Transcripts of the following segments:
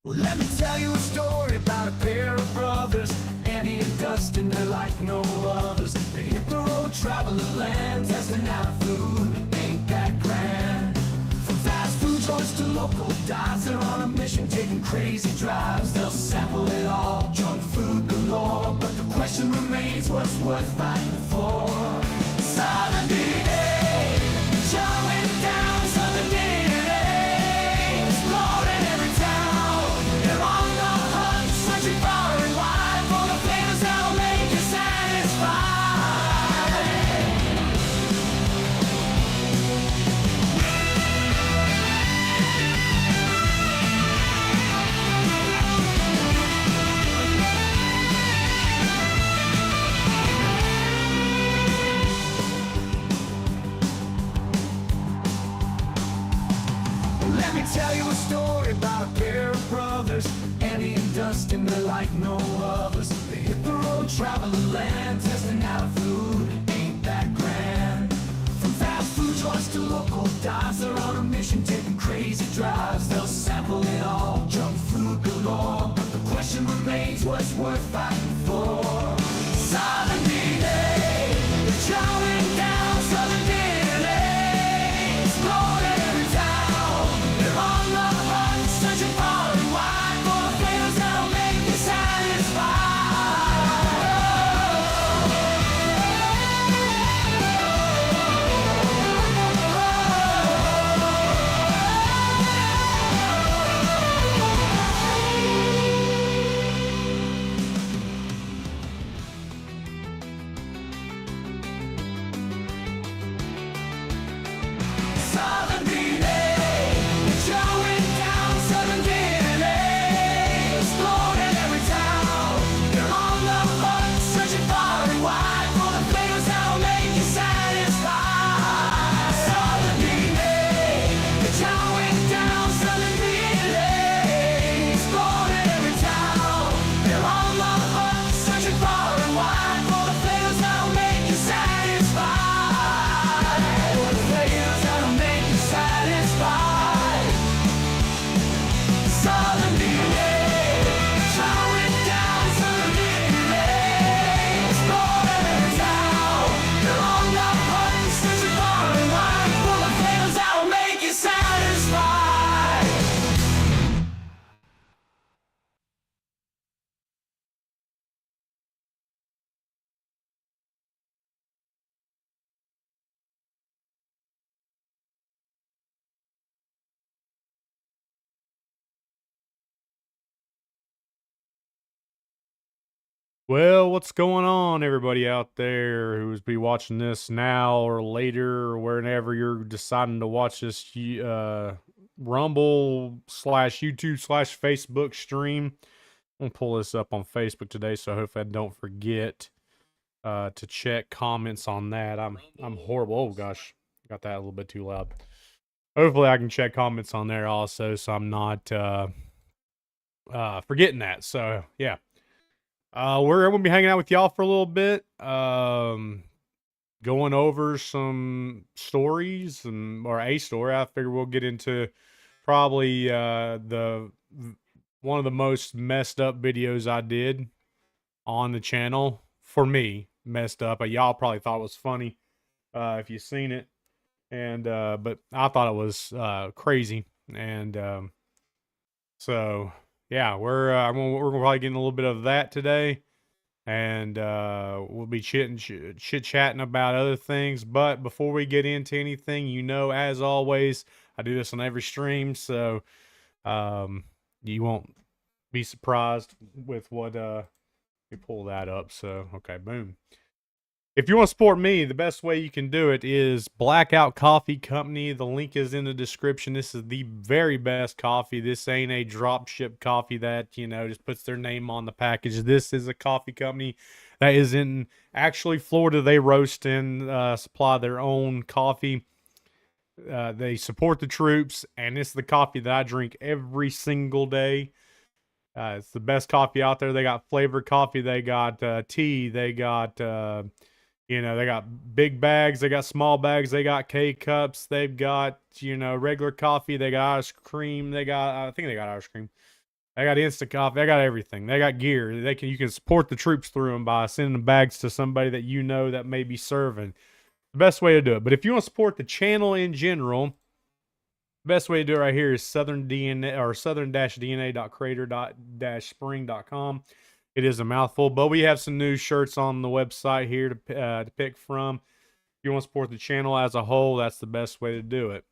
Well, let me tell you a story about a pair of brothers, Andy and Dustin. They're like no others. They hit the road, travel the land, testing out food. Ain't that grand? From fast food joints to local dives, they're on a mission, taking crazy drives. They'll sample it all, junk food galore. But the question remains, what's worth fighting for? Southern Dn'A, showing down Southern Dn'A, exploring every town. They're on the hunt, searching far and wide for the flavors that'll make you satisfied. Let me tell you a story about a pair of brothers, Andy and Dustin. They're like no others. They hit the road, travel the land, testing out food. Ain't that grand? From fast food joints to local dives, they're on a mission, taking crazy drives. They'll sample it all, junk food galore. But the question remains, what's worth fighting for? Southern Dn'A, they're chowing down Southern Dn'A, exploring every town. They're on the hunt, searching far and wide for the flavors that'll make you satisfied. Southern Dn'A, showing down Southern Dn'A, exploring every town. They're on the hunt, searching far and wide for the flavors that'll make you satisfied. Southern Dn'A, showing down Southern Dn'A, exploring every town. They're on the hunt, searching far and wide for the flavors that'll make you satisfied. For the flavors that'll make you satisfied. Southern Dn'A, showing down Southern Dn'A, exploring every town. They're on the hunt, searching far and wide for the flavors that'll make you satisfied. Well, what's going on, everybody out there who's be watching this now or later or whenever you're deciding to watch this Rumble slash YouTube slash Facebook stream? I'm gonna pull this up on Facebook today, so hopefully I don't forget to check comments on that. I'm horrible. Oh gosh, got that a little bit too loud. Hopefully I can check comments on there also, so I'm not forgetting that. So yeah. We're gonna be hanging out with y'all for a little bit, going over some stories or a story. I figure we'll get into probably the one of the most messed up videos I did on the channel for me. Messed up, but y'all probably thought it was funny if you seen it, and but I thought it was crazy, and so yeah, we're probably getting a little bit of that today, and we'll be chit chatting about other things. But before we get into anything, as always, I do this on every stream, so you won't be surprised with what you pull that up. So okay, boom. If you want to support me, the best way you can do it is Blackout Coffee Company. The link is in the description. This is the very best coffee. This ain't a drop ship coffee that, just puts their name on the package. This is a coffee company that is in actually Florida. They roast and supply their own coffee. They support the troops, and it's the coffee that I drink every single day. It's the best coffee out there. They got flavored coffee. They got tea. They got they got big bags, they got small bags, they got K cups, they've got, regular coffee, they got ice cream, I think they got ice cream. They got instant coffee. They got everything. They got gear. You can support the troops through them by sending bags to somebody that you know that may be serving. The best way to do it. But if you want to support the channel in general, the best way to do it right here is Southern DNA or southern-dna.creator-spring.com. It is a mouthful, but we have some new shirts on the website here to pick from. If you want to support the channel as a whole, that's the best way to do it.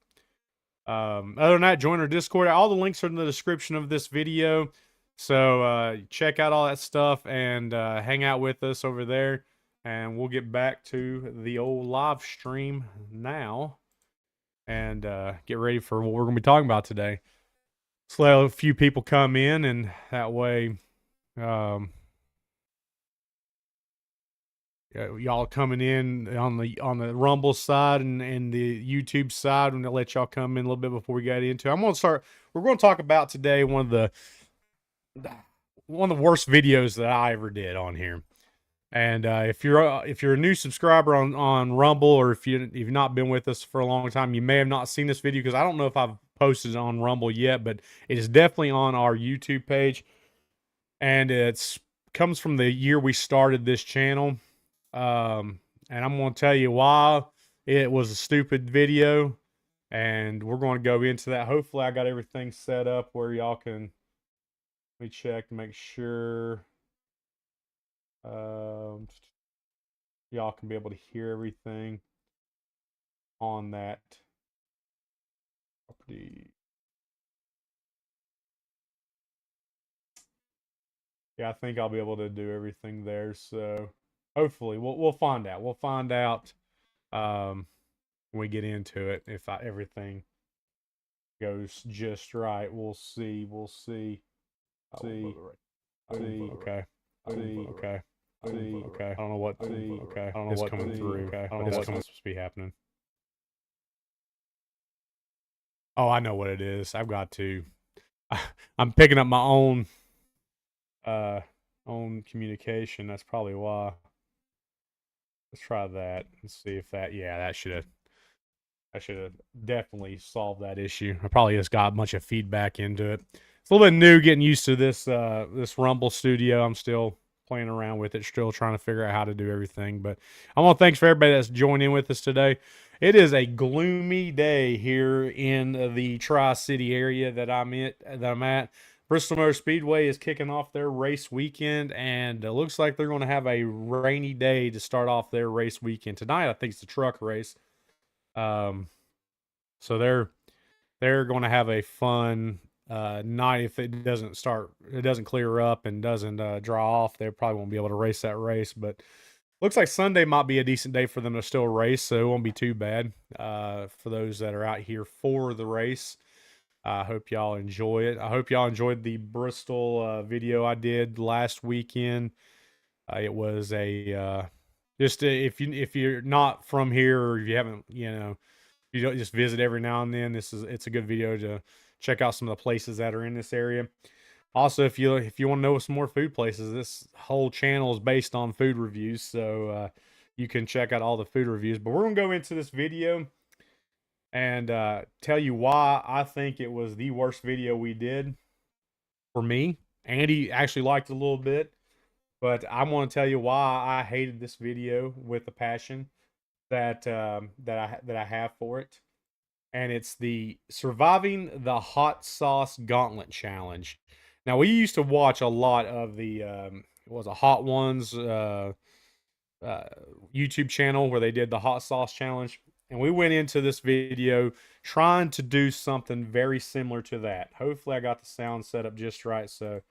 Other than that, join our Discord. All the links are in the description of this video. So check out all that stuff and hang out with us over there. And we'll get back to the old live stream now and get ready for what we're going to be talking about today. Let's let a few people come in, and that way y'all coming in on the Rumble side and the YouTube side, and I'll let y'all come in a little bit before we get into it. We're going to talk about today one of the worst videos that I ever did on here. And if you're a new subscriber on Rumble, or if you've not been with us for a long time, you may have not seen this video because I don't know if I've posted it on Rumble yet, but it is definitely on our YouTube page, and it comes from the year we started this channel. And I'm going to tell you why it was a stupid video, and we're going to go into that. Hopefully I got everything set up where y'all can, let me check to make sure y'all can be able to hear everything on that property. Yeah, I think I'll be able to do everything there, so hopefully we'll find out. We'll find out when we get into it if everything goes just right. We'll see. See. Okay. Okay. Okay. I don't know what. Okay. I don't know what's coming through. Okay. I don't know what's supposed to be happening. Oh, I know what it is. I've got to. I'm picking up my own communication. That's probably why. Let's try that and see if that. Yeah, that should have definitely solved that issue. I probably just got a bunch of feedback into it. It's a little bit new getting used to this Rumble Studio. I'm still playing around with it, still trying to figure out how to do everything. But I want to thanks for everybody that's joined in with us today. It is a gloomy day here in the Tri-City area that I'm at. Bristol Motor Speedway is kicking off their race weekend, and it looks like they're going to have a rainy day to start off their race weekend. Tonight, I think it's the truck race. So they're going to have a fun night. If it doesn't clear up and doesn't draw off, they probably won't be able to race that race. But looks like Sunday might be a decent day for them to still race, so it won't be too bad for those that are out here for the race. I hope y'all enjoy it. I hope y'all enjoyed the Bristol video I did last weekend. It was if you're not from here, or if you haven't, you don't just visit every now and then, it's a good video to check out some of the places that are in this area. Also, if you want to know some more food places, this whole channel is based on food reviews, so you can check out all the food reviews. But we're gonna go into this video and tell you why I think it was the worst video we did. For me, Andy actually liked it a little bit, but I'm going to tell you why I hated this video with the passion that I have for it. And it's the surviving the hot sauce gauntlet challenge. Now, we used to watch a lot of the Hot Ones YouTube channel where they did the hot sauce challenge, and we went into this video trying to do something very similar to that. Hopefully I got the sound set up just right, so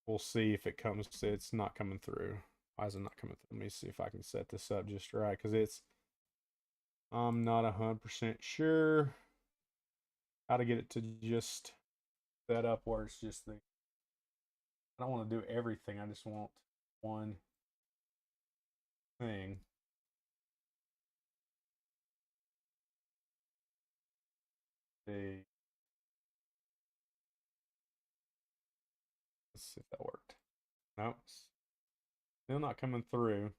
we'll see if it comes. It's not coming through. Why is it not coming through? Let me see if I can set this up just right, because I'm not 100% sure how to get it to just set up where it's just I don't want to do everything. I just want one thing. Let's see if that worked. No, still not coming through.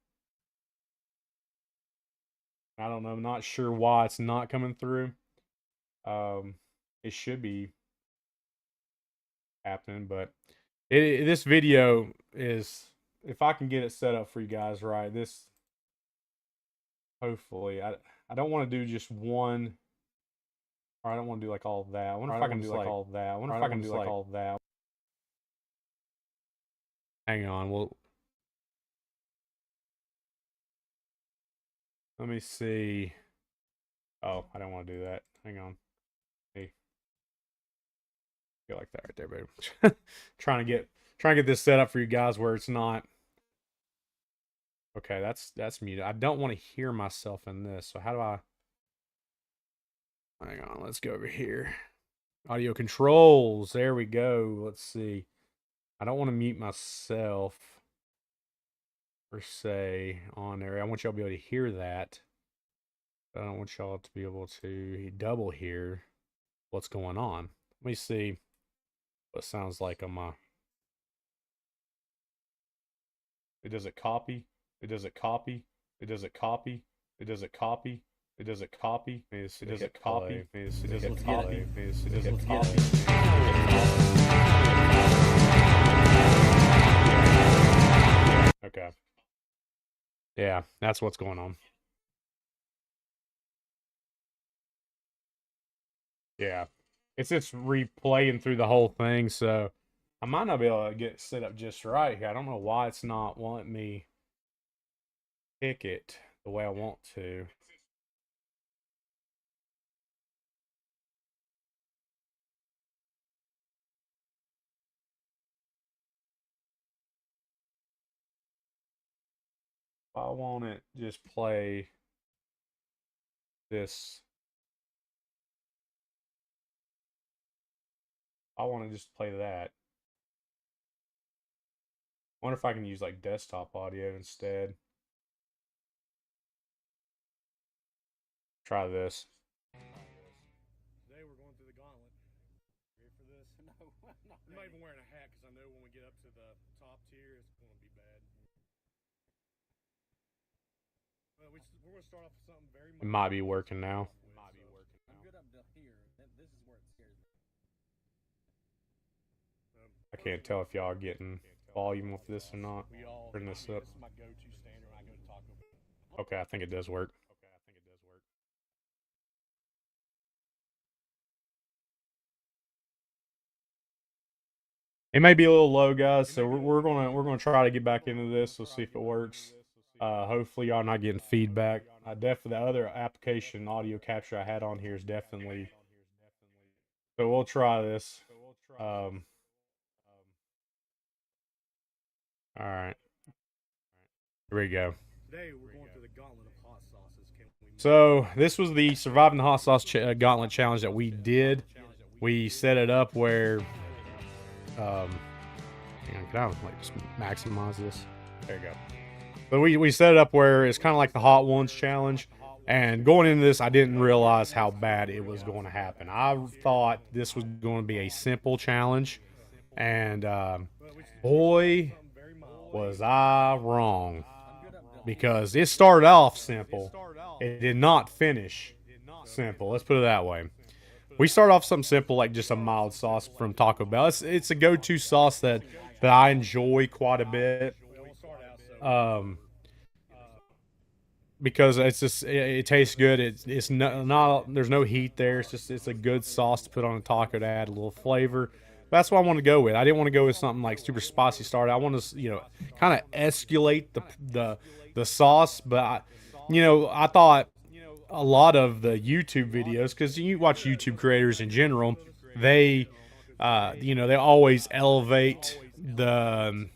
I don't know. I'm not sure why it's not coming through. It should be happening. But this video is, if I can get it set up for you guys right, this hopefully I don't want to do just one, or I don't want to do like all of that. I wonder if I can do like all of that. I wonder if I can do like all of that. Hang on, well, let me see. Oh, I don't want to do that. Hang on. Hey, go like that right there, baby. trying to get this set up for you guys where it's not. Okay, that's muted. I don't want to hear myself in this. So how do I? Hang on, let's go over here. Audio controls. There we go. Let's see. I don't want to mute myself per se on there. I want y'all to be able to hear that. I don't want y'all to be able to double hear what's going on. Let me see what it sounds like on my. It does it copy. It does it copy. It does it copy. It does it copy. It does it copy. It does it copy. It does it copy. It does it copy. Okay. Yeah, that's what's going on. Yeah. It's just replaying through the whole thing, so I might not be able to get it set up just right here. I don't know why it's not wanting me pick it the way I want to. I want it just play this. I want to just play that. Wonder if I can use like desktop audio instead. Try this. Today we're going through the gauntlet. Ready for this? No, I'm not even wearing a hat because I know when we get up to the top tier, it's going to be bad. We're going to start off with something very. It might be working now. I'm good up to here. This is where it scares me. I can't tell if y'all are getting volume with this or not. Turn this up. This is my go-to standard when I go to Taco Bell. Okay, I think it does work. It may be a little low, guys, so we're gonna try to get back into this. We'll see if it works. Hopefully, y'all not getting feedback. Definitely, the other application audio capture I had on here is definitely. So we'll try this. All right. Here we go. Today we're going through the gauntlet of hot sauces. So this was the surviving the hot sauce gauntlet challenge that we did. We set it up where. Hang on, can I like just maximize this? There you go. But we set it up where it's kind of like the Hot Ones challenge. And going into this, I didn't realize how bad it was going to happen. I thought this was going to be a simple challenge. And boy, was I wrong. Because it started off simple. It did not finish simple. Let's put it that way. We start off something simple, like just a mild sauce from Taco Bell. It's a go-to sauce that I enjoy quite a bit. Because it's just it tastes good. It's not there's no heat there. It's a good sauce to put on a taco to add a little flavor. That's what I want to go with. I didn't want to go with something like super spicy start. I want to kind of escalate the sauce, but I thought a lot of the YouTube videos, because you watch YouTube creators in general, they they always elevate the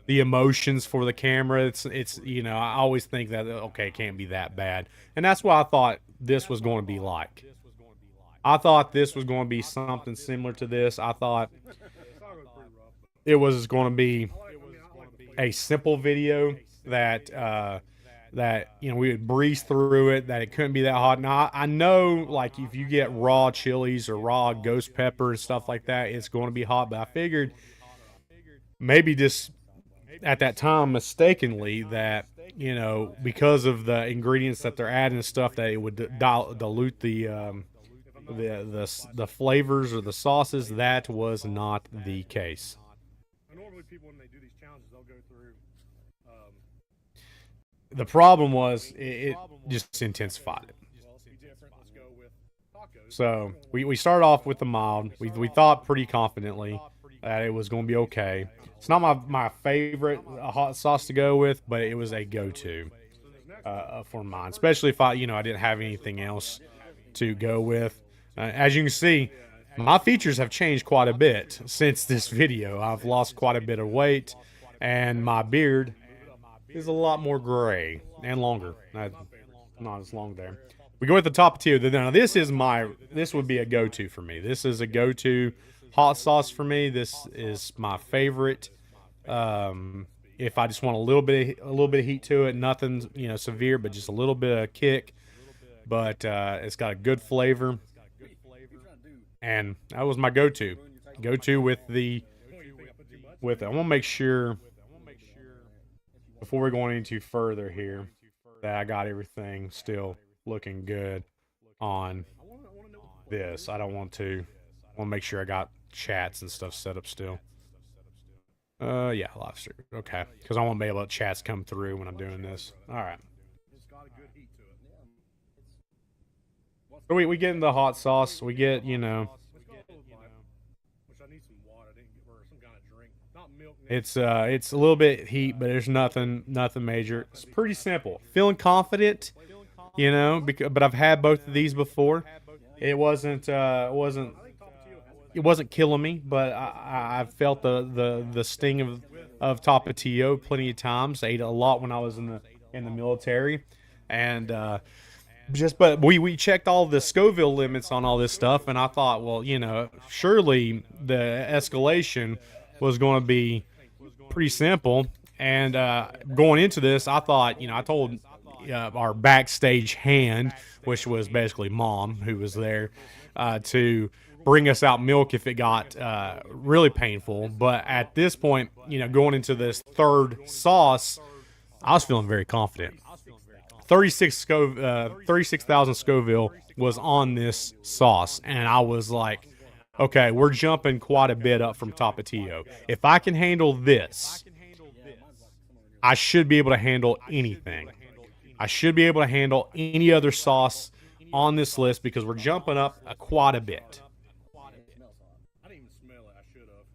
emotions for the camera. It's I always think that okay, it can't be that bad, and that's what I thought this was going to be like. I thought this was going to be something similar to this. I thought it was going to be a simple video that we would breeze through it, that it couldn't be that hot. Now, I know, like, if you get raw chilies or raw ghost pepper and stuff like that, it's going to be hot, but I figured maybe just at that time mistakenly that, because of the ingredients that they're adding and stuff, that it would dilute the flavors or the sauces, that was not the case. Normally, people when they do these challenges, they'll go through. The problem was it just intensified it. Well, let's be different. Let's go with tacos. So we started off with the mild. We thought pretty confidently that it was going to be okay. It's not my favorite hot sauce to go with, but it was a go-to for mine, especially if I didn't have anything else to go with. As you can see, my features have changed quite a bit since this video. I've lost quite a bit of weight, and my beard is a lot more gray and longer. Not as long there. We go with the Tapatio. Now this would be a go-to for me. This is a go-to hot sauce for me. This is my favorite. If I just want a little bit of heat to it, nothing severe, but just a little bit of kick. But it's got a good flavor, and that was my go-to. Go-to with I want to make sure before we're going into further here that I got everything still looking good on this. I want to make sure I got chats and stuff set up still. Yeah, live stream. Okay, because I want to be able to chats come through when I'm doing this. All right. It's got a good heat to it. So we get in the hot sauce. We get Which I need some water. I didn't get or some kind of drink. Not milk. it's a little bit heat, but there's nothing major. It's pretty simple. Feeling confident, but I've had both of these before. It wasn't killing me, but I felt the sting of Tapatio plenty of times. I ate it a lot when I was in the military, and but we checked all the Scoville limits on all this stuff, and I thought, well, surely the escalation was going to be pretty simple. And going into this, I thought, I told our backstage hand, which was basically Mom, who was there, to bring us out milk if it got really painful. But at this point, going into this third sauce, I was feeling very confident. 36,000 Scoville was on this sauce, and I was like, okay, we're jumping quite a bit up from Tapatio. If I can handle this, I should be able to handle anything. I should be able to handle any other sauce on this list because we're jumping up quite a bit. I didn't even smell it. I should have.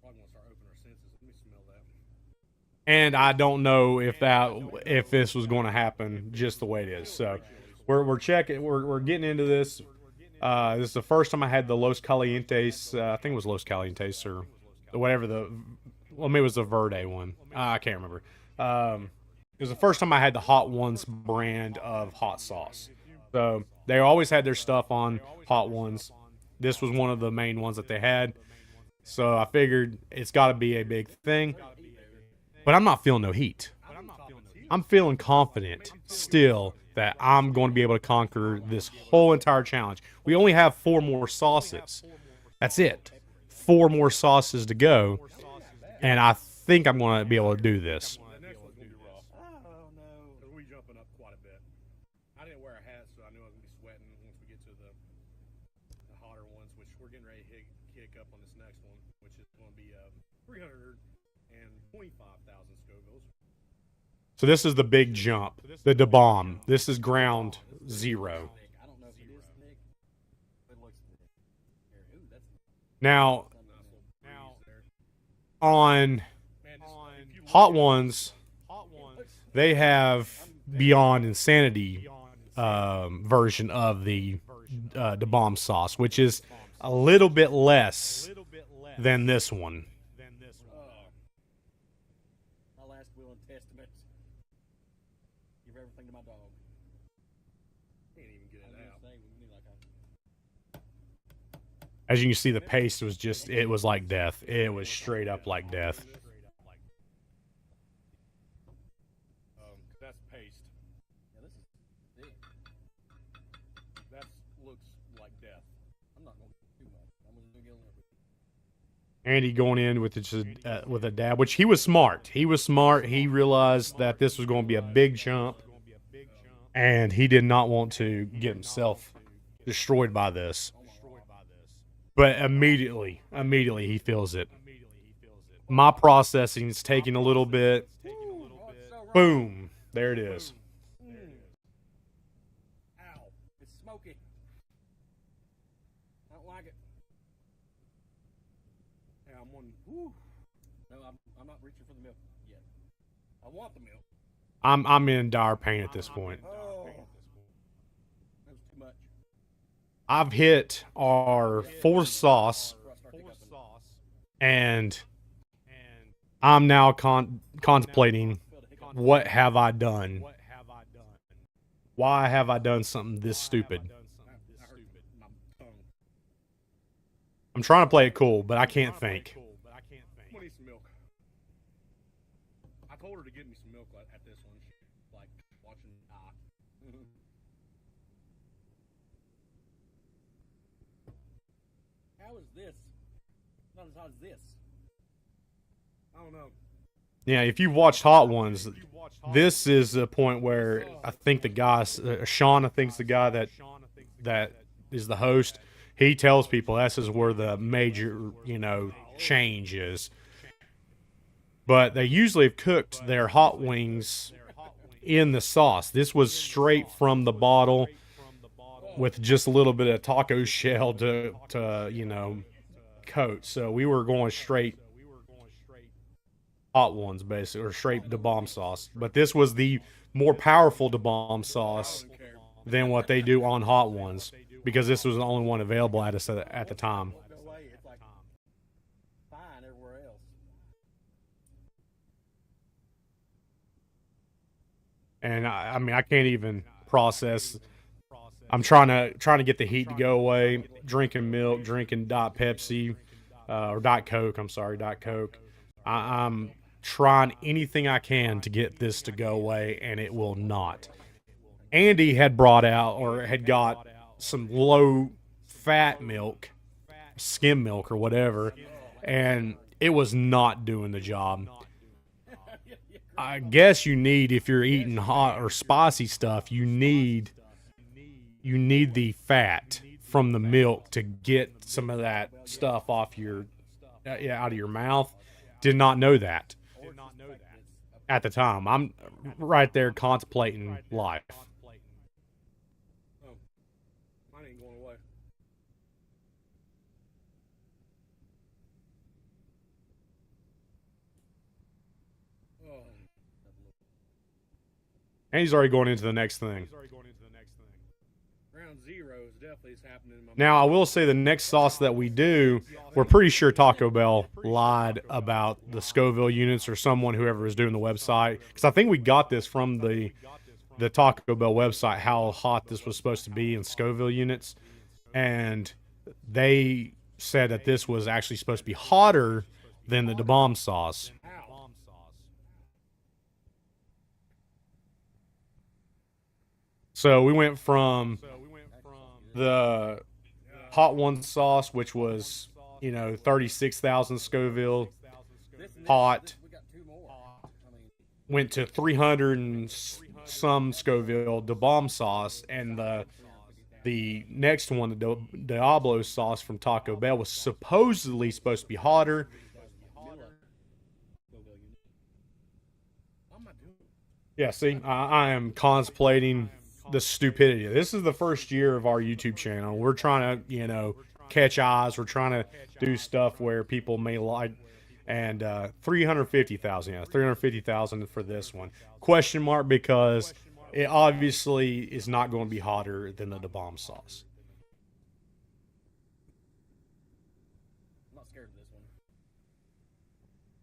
Probably want to start opening our senses. Let me smell that. And I don't know if this was going to happen just the way it is. So we're checking. We're getting into this. This is the first time I had the Los Calientes. I think it was Los Calientes or whatever maybe it was the Verde one. I can't remember. It was the first time I had the Hot Ones brand of hot sauce. So they always had their stuff on Hot Ones. This was one of the main ones that they had. So I figured it's got to be a big thing. But I'm not feeling no heat. I'm feeling confident still that I'm going to be able to conquer this whole entire challenge. We only have 4 more sauces. That's it. 4 more sauces to go. And I think I'm going to be able to do this. The next one's gonna be rough. Oh no, because we jumping up quite a bit. I didn't wear a hat, so I knew I was gonna be sweating once we get to the hotter ones, which we're getting ready to kick up on this next one, which is going to be 325,000 Scovilles. So this is the big jump, the Dn'A. This is ground zero. I don't know if it is thick, but it looks thick. Here, ooh, that's Now, on Hot Ones, they have Beyond Insanity version of the Dn'A sauce, which is a little bit less than this one. my last will and testament. Give everything to my dog. Can't even get I it was out. gonna say, we need like a As you can see, the paste was it was like death. It was straight up like death. That's paste. yeah, this is thick. That looks like death. I'm not gonna do too much. I'm gonna do get a little bit. Andy going in with with a dab, which he was smart. He was smart. He realized that this was going to be a big jump, and he did not want to get himself destroyed by this. But immediately he feels it. My processing's taking a little bit. Boom. There it is. Ow. It's smoky. I don't like it. Yeah, I'm one. Woo. No, I'm not reaching for the milk yet. I want the milk. I'm in dire pain at this point. Oh. That was too much. I've hit our fourth sauce, and I'm now contemplating, what have I done? Why have I done something this stupid? I heard my tongue. I'm trying to play it cool, but I can't think. I'm gonna need some milk. I told her to get me some milk at this one. She's like watching Dn'A. How is this not as hot as this? I don't know. Yeah, if you've watched Hot Ones, this is a point where I think the guy, Sean, I think's the guy that is the host. He tells people this is where the major, change is. But they usually have cooked their hot wings in the sauce. This was straight from the bottle with just a little bit of taco shell to coat. So we were going straight Hot Ones, basically, or straight Dn'A sauce. But this was the more powerful Dn'A sauce than what they do on Hot Ones, because this was the only one available at us at the time. No way. It's like fine everywhere else. And I mean, I can't even process. I'm trying to get the heat to go away. Drinking milk, drinking Diet Pepsi, or Diet Coke. I'm sorry, Diet Coke. I'm trying anything I can to get this to go away, and it will not. Andy had brought out, or had got, some low fat milk, skim milk or whatever, and it was not doing the job. I guess you need, if you're eating hot or spicy stuff, you need the fat from the milk to get some of that stuff off your out of your mouth. Did not know that at the time. I'm right there contemplating life. Oh, mine ain't going away. Oh. And he's already going into the next thing. Round zero is definitely happening in my Now, I will say the next sauce that we do, we're pretty sure Taco Bell lied about the Scoville units, or whoever was doing the website. Because I think we got this from the Taco Bell website, how hot this was supposed to be in Scoville units. And they said that this was actually supposed to be hotter than the Dn'A sauce. So we went from the Hot One sauce, which was, 36,000 Scoville hot, We got two more. I mean, went to 300 and some Scoville Dn'A sauce, and the next one, the Diablo sauce from Taco Bell, was supposedly supposed to be hotter. Yeah, see, I am contemplating the stupidity. This is the first year of our YouTube channel. We're trying to, catch eyes. We're trying to do stuff where people may like. And 350,000, yeah, 350,000 for this one. Question mark, because it obviously is not going to be hotter than the Dn'A sauce. I'm not scared of this one.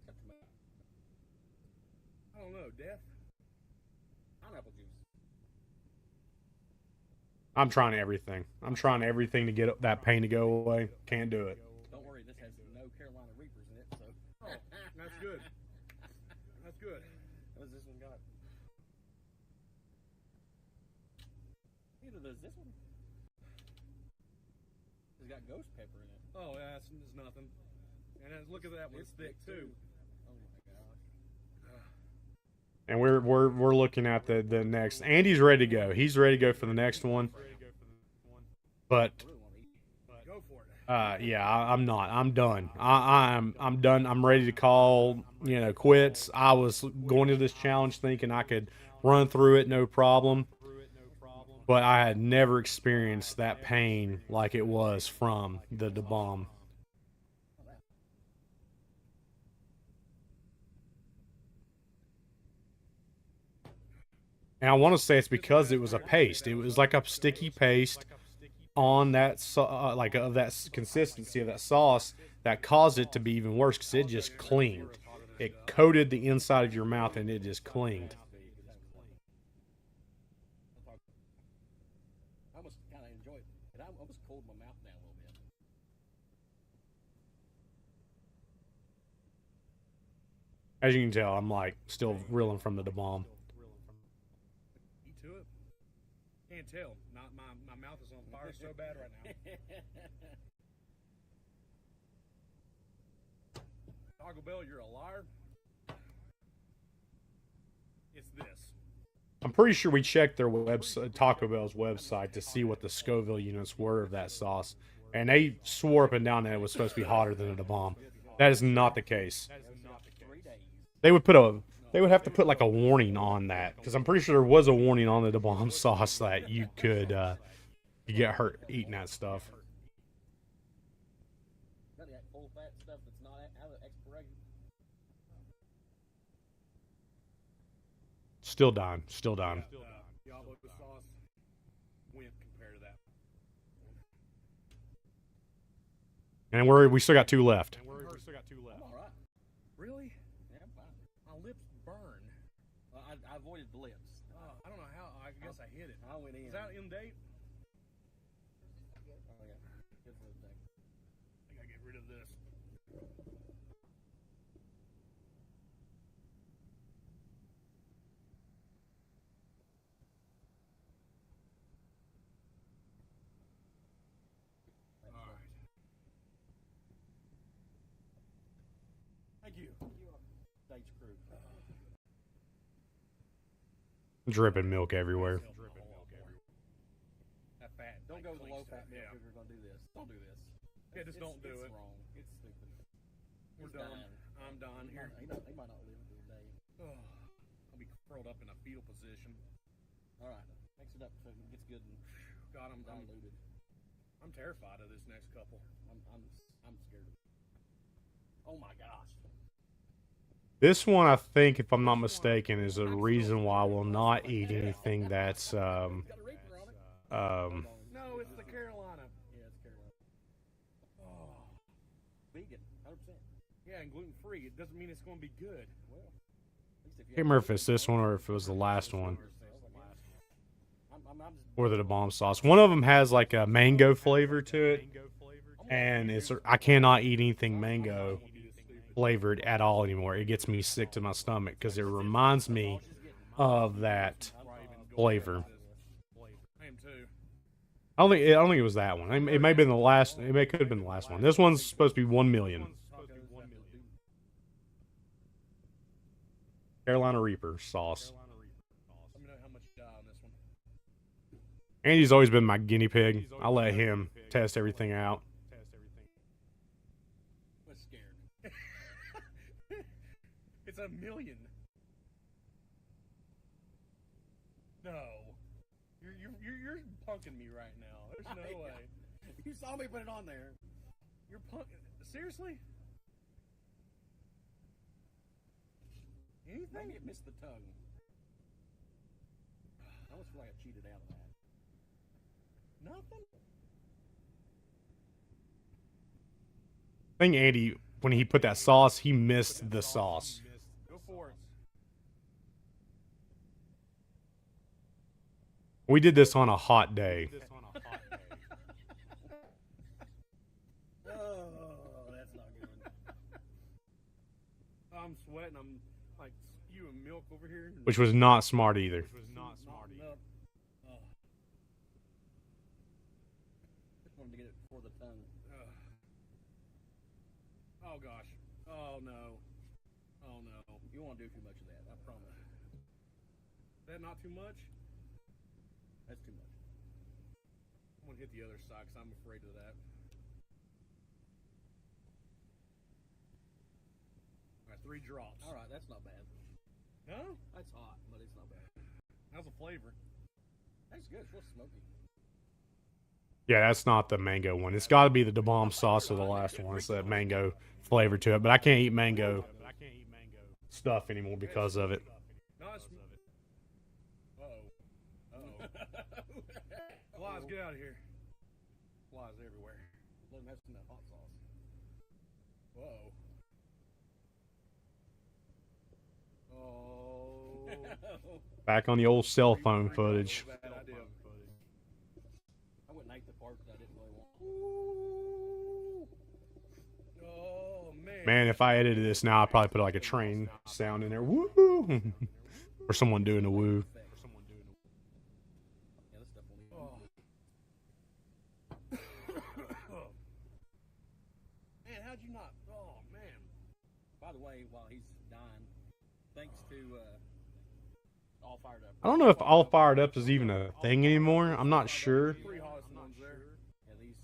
Got too much I don't know, Death. pineapple juice. I'm trying everything. I'm trying everything to get that pain to go away. Can't do it. Don't worry, this has no Carolina Reapers in it, so. Oh, that's good. That's good. What does this one got? Neither does this one. It's got ghost pepper in it. Oh, yeah, it's nothing. And then look at that one, it's thick too. Oh my gosh. And we're looking at the next. Andy's ready to go. He's ready to go for the next one. But I really want to eat. Go for it. yeah, I'm not. I'm done. I'm done. I'm ready to call, quits. I was going into this challenge thinking I could run through it no problem, but I had never experienced that pain like it was from the bomb. And I want to say it's because it was a paste. It was like a sticky paste on that, like of that consistency of that sauce that caused it to be even worse because it just clinged. It coated the inside of your mouth and it just clinged. I almost kind of enjoy it. It almost cooled my mouth down a little bit. As you can tell, I'm like still reeling from the bomb. Eat to it. Can't tell. My mouth is on fire so bad right now. Taco Bell, you're a liar. It's this. I'm pretty sure we checked their website, Taco Bell's website, to see what the Scoville units were of that sauce, and they swore up and down that it was supposed to be hotter than a bomb. That is not the case. 3 days. They would have to put like a warning on that, because I'm pretty sure there was a warning on the bomb sauce that you could you get hurt eating that stuff. Got that full fat stuff that's not out of expiration. Still dying. Diablo sauce went compared to that. And we still got 2 left. I'm all right. Really? Yeah, I'm fine. My lips burn. I avoided the lips. I don't know how. I guess I hit it. I went in. Is that in date? Oh, yeah. Good for the thing. I think I get rid of this. All right. Thank you. Stage crew. Dripping milk everywhere. That fat. Don't go with the low fat milk Yeah. if you're gonna do this. Don't do this. Yeah, just don't do it's it. Wrong. It's stupid. We're He's done. dying. I'm done here. He might not live through the day. I'll be curled up in a fetal position. All right, mix it up so it gets good and God, I'm diluted. terrified of this next couple. I'm scared of it. Oh my gosh. This one, I think, if I'm not mistaken, is a reason why I will not eat anything that's It's got a reaper on it. No, it's the Carolina. Yeah, it's Carolina. Oh, Vegan, 100%. yeah, and gluten free. It doesn't mean it's going to be good. Well, at least if I you can't remember if it's this one or if it was the last one, I'm just or the bomb sauce. One of them has like a mango flavor to it, and I cannot eat anything mango flavored at all anymore. It gets me sick to my stomach because it reminds me of that flavor. I am too. I don't think it was that one. It may have been the last. Could have been the last one. This one's supposed to be 1 million. Carolina Reaper sauce. Let me know how much you die on this one. Andy's always been my guinea pig. I'll let him test everything out. I'm scared. It's 1 million. No, you're punking me right now. There's no way. You saw me put it on there. You're punking. Seriously? Anything? Maybe it missed the tongue. I almost feel like I cheated out of that. Nothing? I think Andy, when he put that sauce, he missed the sauce. Go for it. We did this on a hot day. Oh, that's not good. I'm sweating. I'm like spewing milk over here. Which was not smart either. Nope. Oh. Just wanted to get it before the tongue. Oh gosh. Oh no. Oh no. You don't want to do too much of that, I promise. That not too much? That's too much. I'm gonna hit the other side because I'm afraid of that. All right, 3 drops. All right, that's not bad. No? That's hot, but it's not bad. How's the flavor? That's good. It's real smoky. Yeah, that's not the mango one. It's got to be the Dn'A sauce or the last one. It's that mango flavor to it. But I can't eat mango stuff anymore because of it. No, it's... Uh-oh. Uh-oh. Flies, get out of here. Flies everywhere. Let him have some of that hot sauce. Whoa. Oh. Back on the old cell phone footage. Bad idea. I wouldn't eat the part that I didn't really want. Oh, man. Man, if I edited this now, I'd probably put like a train sound in there. Woo! Or someone doing a woo. Yeah, this stuff won't even. Man, how'd you not? Oh, man. By the way, while he's dying, thanks to All Fired Up. I don't know if All Fired Up is even a thing anymore. I'm not sure. 3 hottest ones there. Yeah, these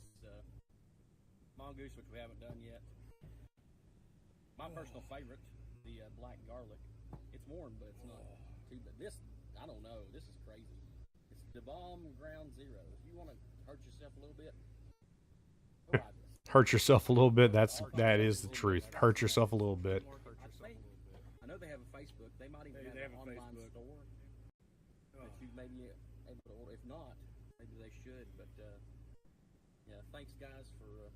mongoose, which we haven't done yet. My personal favorite, the black garlic. It's warm, but it's not too bad. This, I don't know. This is crazy. It's Dn'A Ground Zero. If you want to hurt yourself a little bit, go buy this. Hurt yourself a little bit. That is the truth. Hurt yourself a little bit. I know they have a Facebook. They might even They have have an a online Facebook. store that you may be able to order. If not, maybe they should. But yeah, thanks guys for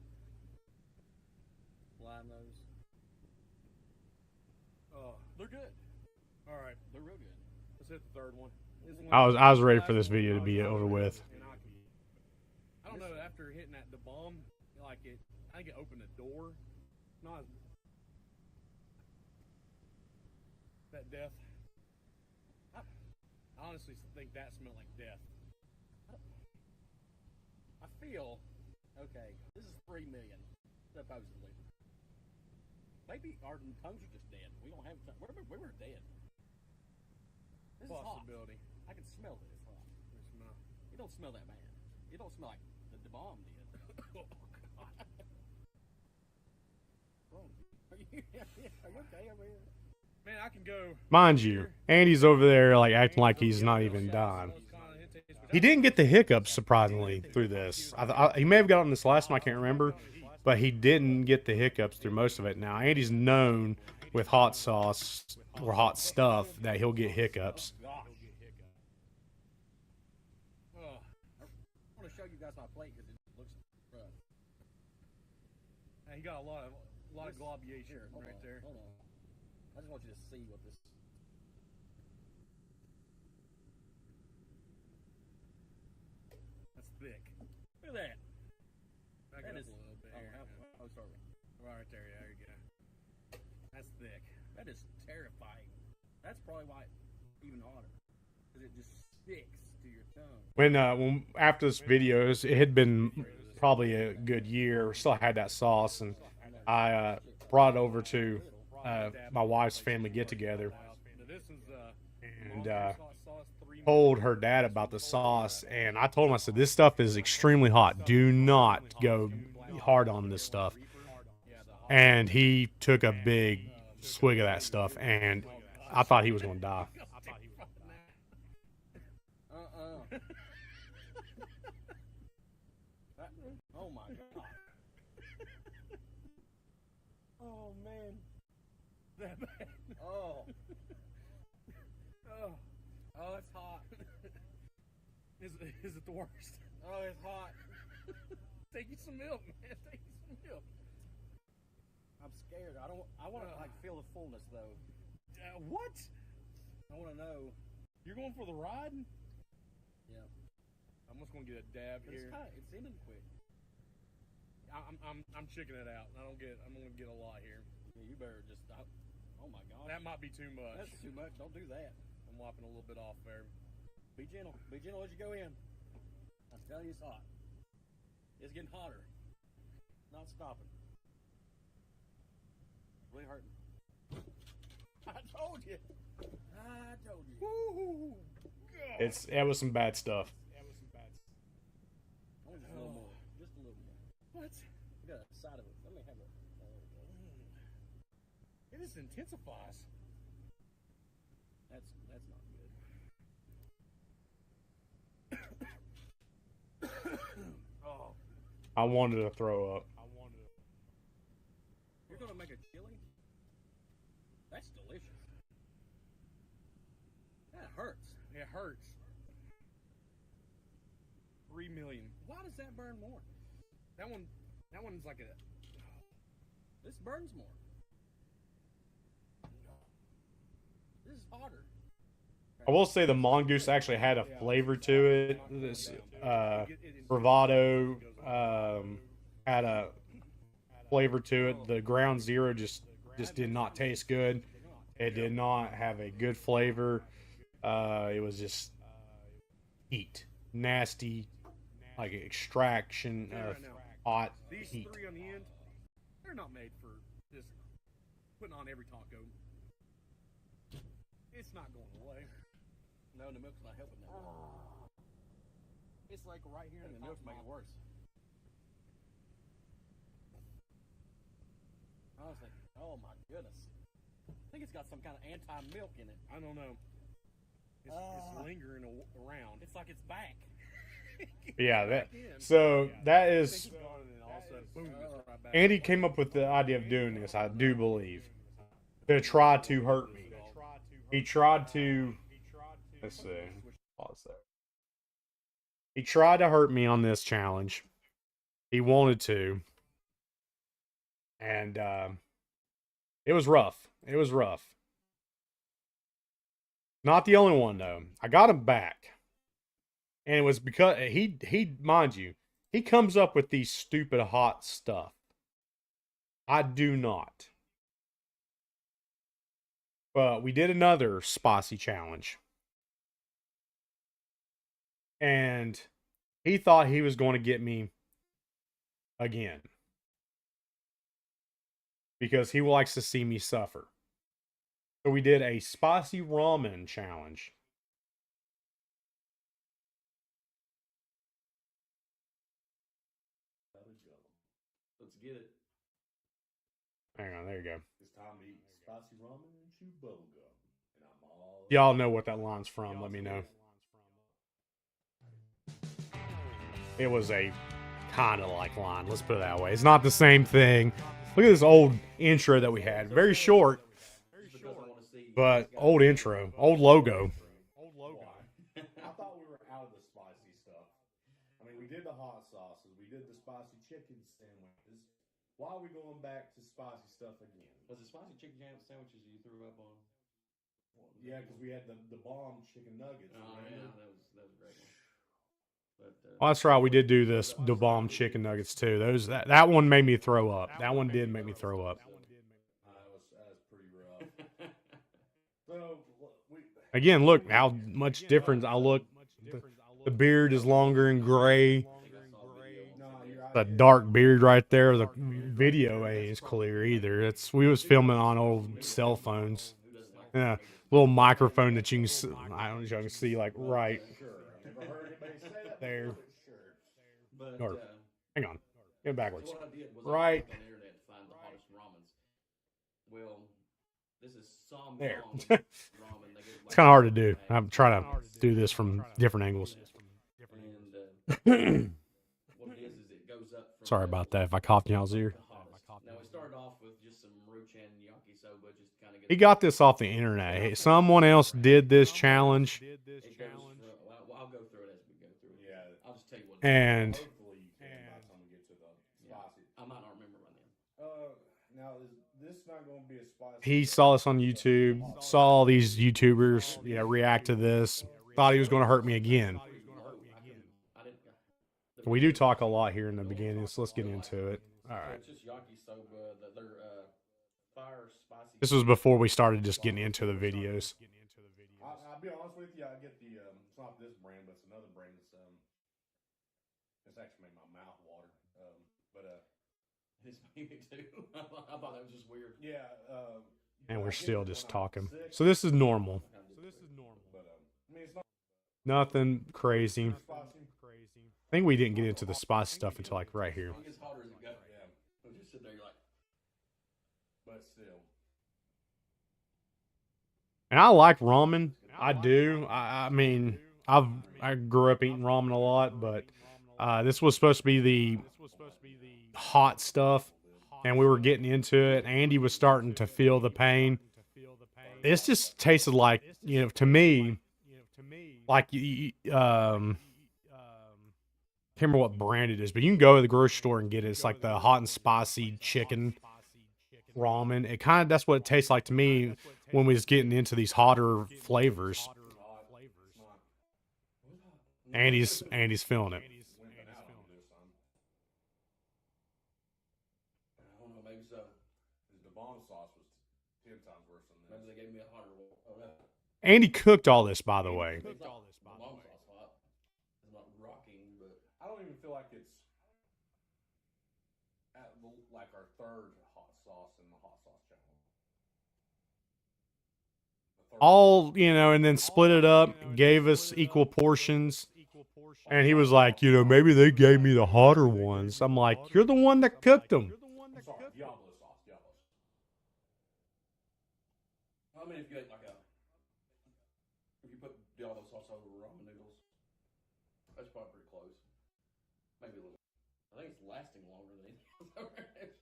flying those. Oh, They're good. all right. They're real good. Let's hit the 3rd one. I was ready for this video to be over with. I don't know. After hitting that, the bomb, like it, I think it opened the door. Not as, that death. I honestly think that smelled like death. I feel okay. This is 3 million supposedly. Maybe our tongues are just dead. We don't have tongue. We were dead. This is hot. Possibility. I can smell that it's hot. Smell. It don't smell that bad. It don't smell like the bomb did. Oh, God. Are you okay over here? Man, I can go. Mind you, Andy's over there like acting like he's not even dying. He didn't get the hiccups surprisingly through this. He may have gotten this last one, I can't remember, but he didn't get the hiccups through most of it. Now Andy's known with hot sauce or hot stuff that he'll get hiccups. I want to show you guys my plate because it looks rough. And he got a lot of globulation Here, hold right on, there. Hold on. I just want you to see what this. That's thick. Look at that. Back That it is. up a little bit. Oh, Here. sorry. Right there. Yeah, there you go. That's thick. That is terrifying. That's probably why it's even hotter. Because it just sticks to your tongue. When after this video, it had been probably a good year. Still had that sauce, and I brought it over to my wife's family get together, This is and told her dad about the sauce. And I told him, I said, this stuff is extremely hot. Do not go hard on this stuff. And he took a big swig of that stuff, and I thought he was going to die. Oh my god. Oh man. that bad. Oh. Oh, it's hot. Is it the worst? Oh, it's hot. Take you some milk, man. Take you some milk. I'm scared. I want to like feel the fullness though. What? I want to know. You're going for the ride? Yeah. I'm just gonna get a dab But here. it's ending quick. I'm checking it out. I'm gonna get a lot here. Yeah, you better just. Oh my god. That might be too much. That's too much. Don't do that. I'm wiping a little bit off there. Be gentle. Be gentle as you go in. I'm telling you, it's hot. It's getting hotter. Not stopping. It's really hurting. I told you. I told you. Woo! It was some bad stuff. I want to just intensifies. That's not good. Oh, I wanted to throw up. You're gonna make a chili? That's delicious. That hurts. it hurts. 3 million. Why does that burn more? That one's like a. This burns more. This is harder. I will say the mongoose actually had a flavor to it. This bravado had a flavor to it. The ground zero just did not taste good. It did not have a good flavor. It was just heat, nasty, like extraction of hot These heat. 3 on the end, they're not made for just putting on every taco. It's not going away. No, the milk's not helping that. It's like right here, and the milk's making it worse. Honestly, oh my goodness. I think it's got some kind of anti-milk in it. I don't know. It's lingering around. It's like it's back. Yeah, that is. Boom, it's right back. Andy came up with the idea of doing this, I do believe, to try to hurt me. He tried to. Let's see. Pause there. He tried to hurt me on this challenge. He wanted to. And it was rough. It was rough. Not the only one, though. I got him back. And it was because he, mind you, he comes up with these stupid hot stuff. I do not. But we did another spicy challenge. And he thought he was going to get me again. Because he likes to see me suffer. So we did a spicy ramen challenge. Let's get it. Hang on, there you go. It's time to eat spicy ramen and chew bubble gum. And I'm all Y'all know what that line's from. Let me know. It was a kind of like line. Let's put it that way. It's not the same thing. Look at this old intro that we had. Very short, but old intro. Old logo. I thought we were out of the spicy stuff. I mean, we did the hot sauces. We did the spicy chicken sandwiches. Why are we going back to spicy stuff again? Was it spicy chicken jam sandwiches you threw up on? Yeah, because we had the bomb chicken nuggets. Oh remember? yeah, that was a great one. But Well, that's right. We did do this. The bomb chicken nuggets too. That one made me throw up. That one did make me throw up. That was pretty rough. So Again, look how much difference I look. The beard is longer and gray. The dark beard right there. The video ain't clear either. We was filming on old cell phones. Yeah, little microphone that you can see, I don't know if you can see like right there. but Or, hang on, get backwards. so what I did was Right. I looked on the internet to find the hottest ramens. Well, this is some There. ramen. They get It's kind of hard to do. I'm trying to do this from different angles. And what it is it goes up from Sorry about that if I coughed in y'all's ear. the hottest. Now we started off with just some Ruchan yakisoba, just kind of get. He got this off the internet. Hey, someone else did this challenge, It goes well, I'll go through it as we go through it. Yeah. I'll just tell you what. and hopefully you can by the time we get to the spicy. I might not remember by then. Now is this not going to be a spicy? he saw this on YouTube, saw all these YouTubers, react to this, thought he was going to hurt me again. I didn't. We do talk a lot here in the beginning, so let's get into it. All So right. it's just yakisoba. They're fire spicy. This was before we started just getting into the videos. I'll be honest with you. I get the it's not this brand, but it's another brand that's it's actually made my mouth water. It's me too. I thought that was just weird. Yeah. And we're still just talking. So this is normal. But I mean, it's not Nothing crazy. spicy. I think we didn't get into the spicy stuff until like right here. It gets hotter as it goes. Yeah, So just sit there, you're like, but still. And I like ramen. I do. I mean, I grew up eating ramen a lot, but this was supposed to be the hot stuff, and we were getting into it. Andy was starting to feel the pain. This just tasted like, to me, like can't remember what brand it is, but you can go to the grocery store and get it. It's like the hot and spicy chicken ramen. It kind of, that's what it tastes like to me when we was getting into these hotter flavors. Andy's feeling it. I don't know, maybe so. The bomb sauce was 10 times worse than this. Maybe they gave me a hotter one. Oh, no. Andy cooked all this, by the way. It's not the bomb sauce hot. It's not rocking, but I don't even feel like it's at like our third hot sauce in the hot sauce channel. All, and then split it up, gave us equal portions. And he was like, maybe they gave me the hotter ones. I'm like, you're the one that cooked them. I'm sorry, Diablo sauce, Diablo. I mean, if you ate if you put Diablo sauce over ramen noodles, that's probably pretty close. Maybe a little. I think it's lasting longer than anything else.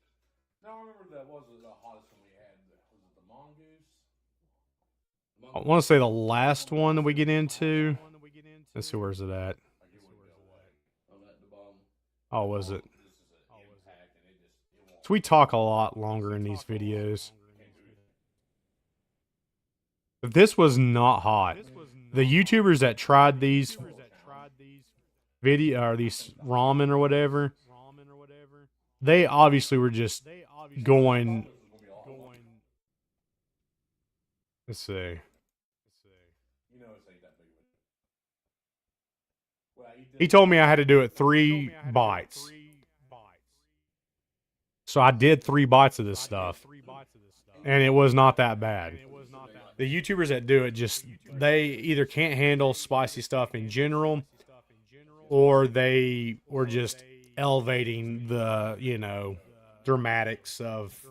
No, I remember that was the hottest one we had. Was it the mongoose? I want to say the last one that we get into. Let's see, where's it at? Oh, was it? So we talk a lot longer in these videos. But this was not hot. The YouTubers that tried these or these ramen or whatever, they obviously were just going. Let's see. He told me I had to do it 3 bites. So I did 3 bites of this stuff. And it was not that bad. The YouTubers that do it they either can't handle spicy stuff in general, or they were just elevating the, dramatics of,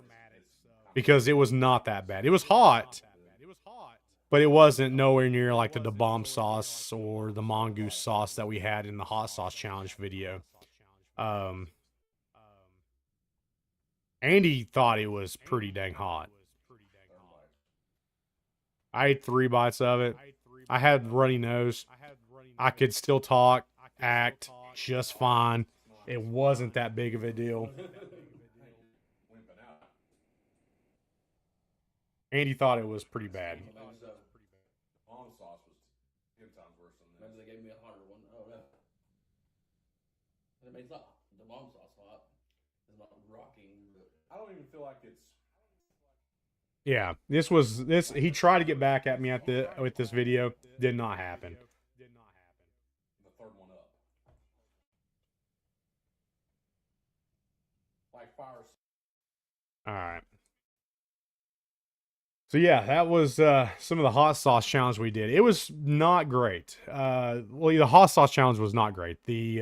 because it was not that bad. It was hot, but it wasn't nowhere near like the bomb sauce or the mongoose sauce that we had in the hot sauce challenge video. Andy thought it was pretty dang hot. I ate 3 bites of it. I had runny nose. I could still talk, act just fine. It wasn't that big of a deal. Andy thought it was pretty bad. Bomb sauce was 10 times worse than this. Maybe they gave me a hotter one. Oh, no. I mean, it's not the bomb sauce hot. It's not rocking, but I don't even feel like it's. Yeah, he tried to get back at me with this video. Did not happen. The third one up. Like fire. All right. So yeah, that was some of the hot sauce challenge we did. It was not great. Well, the hot sauce challenge was not great. The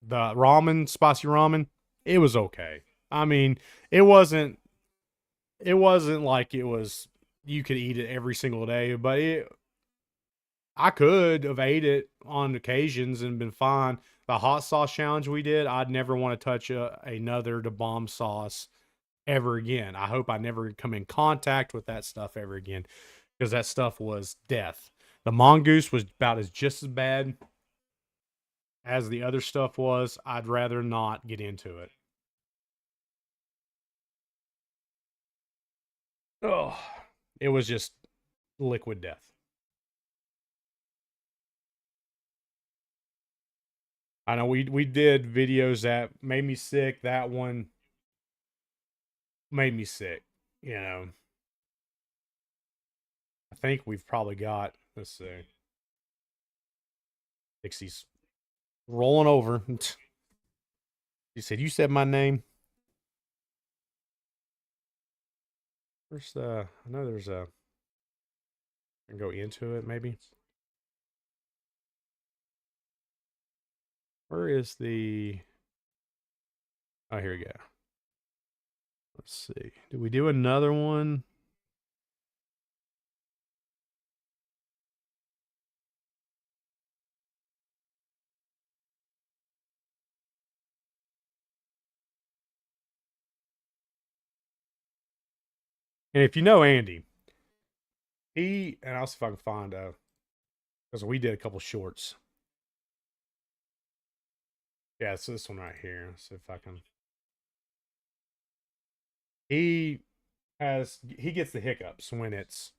ramen, spicy ramen, it was okay. I mean, it wasn't like it was, you could eat it every single day, but I could have ate it on occasions and been fine. The hot sauce challenge we did, I'd never want to touch another bomb sauce ever again. I hope I never come in contact with that stuff ever again, because that stuff was death. The mongoose was about just as bad as the other stuff was. I'd rather not get into it. Oh, it was just liquid death. I know we did videos that made me sick. That one made me sick, I think we've probably got, let's see. Dixie's rolling over. He said, "You said my name." Where's I know there's I can go into it maybe. Where is the, oh, here we go. Let's see. Did we do another one? And if you know Andy, and I'll see if I can find because we did a couple shorts. Yeah, it's this one right here. Let's see if I can. He gets the hiccups when it's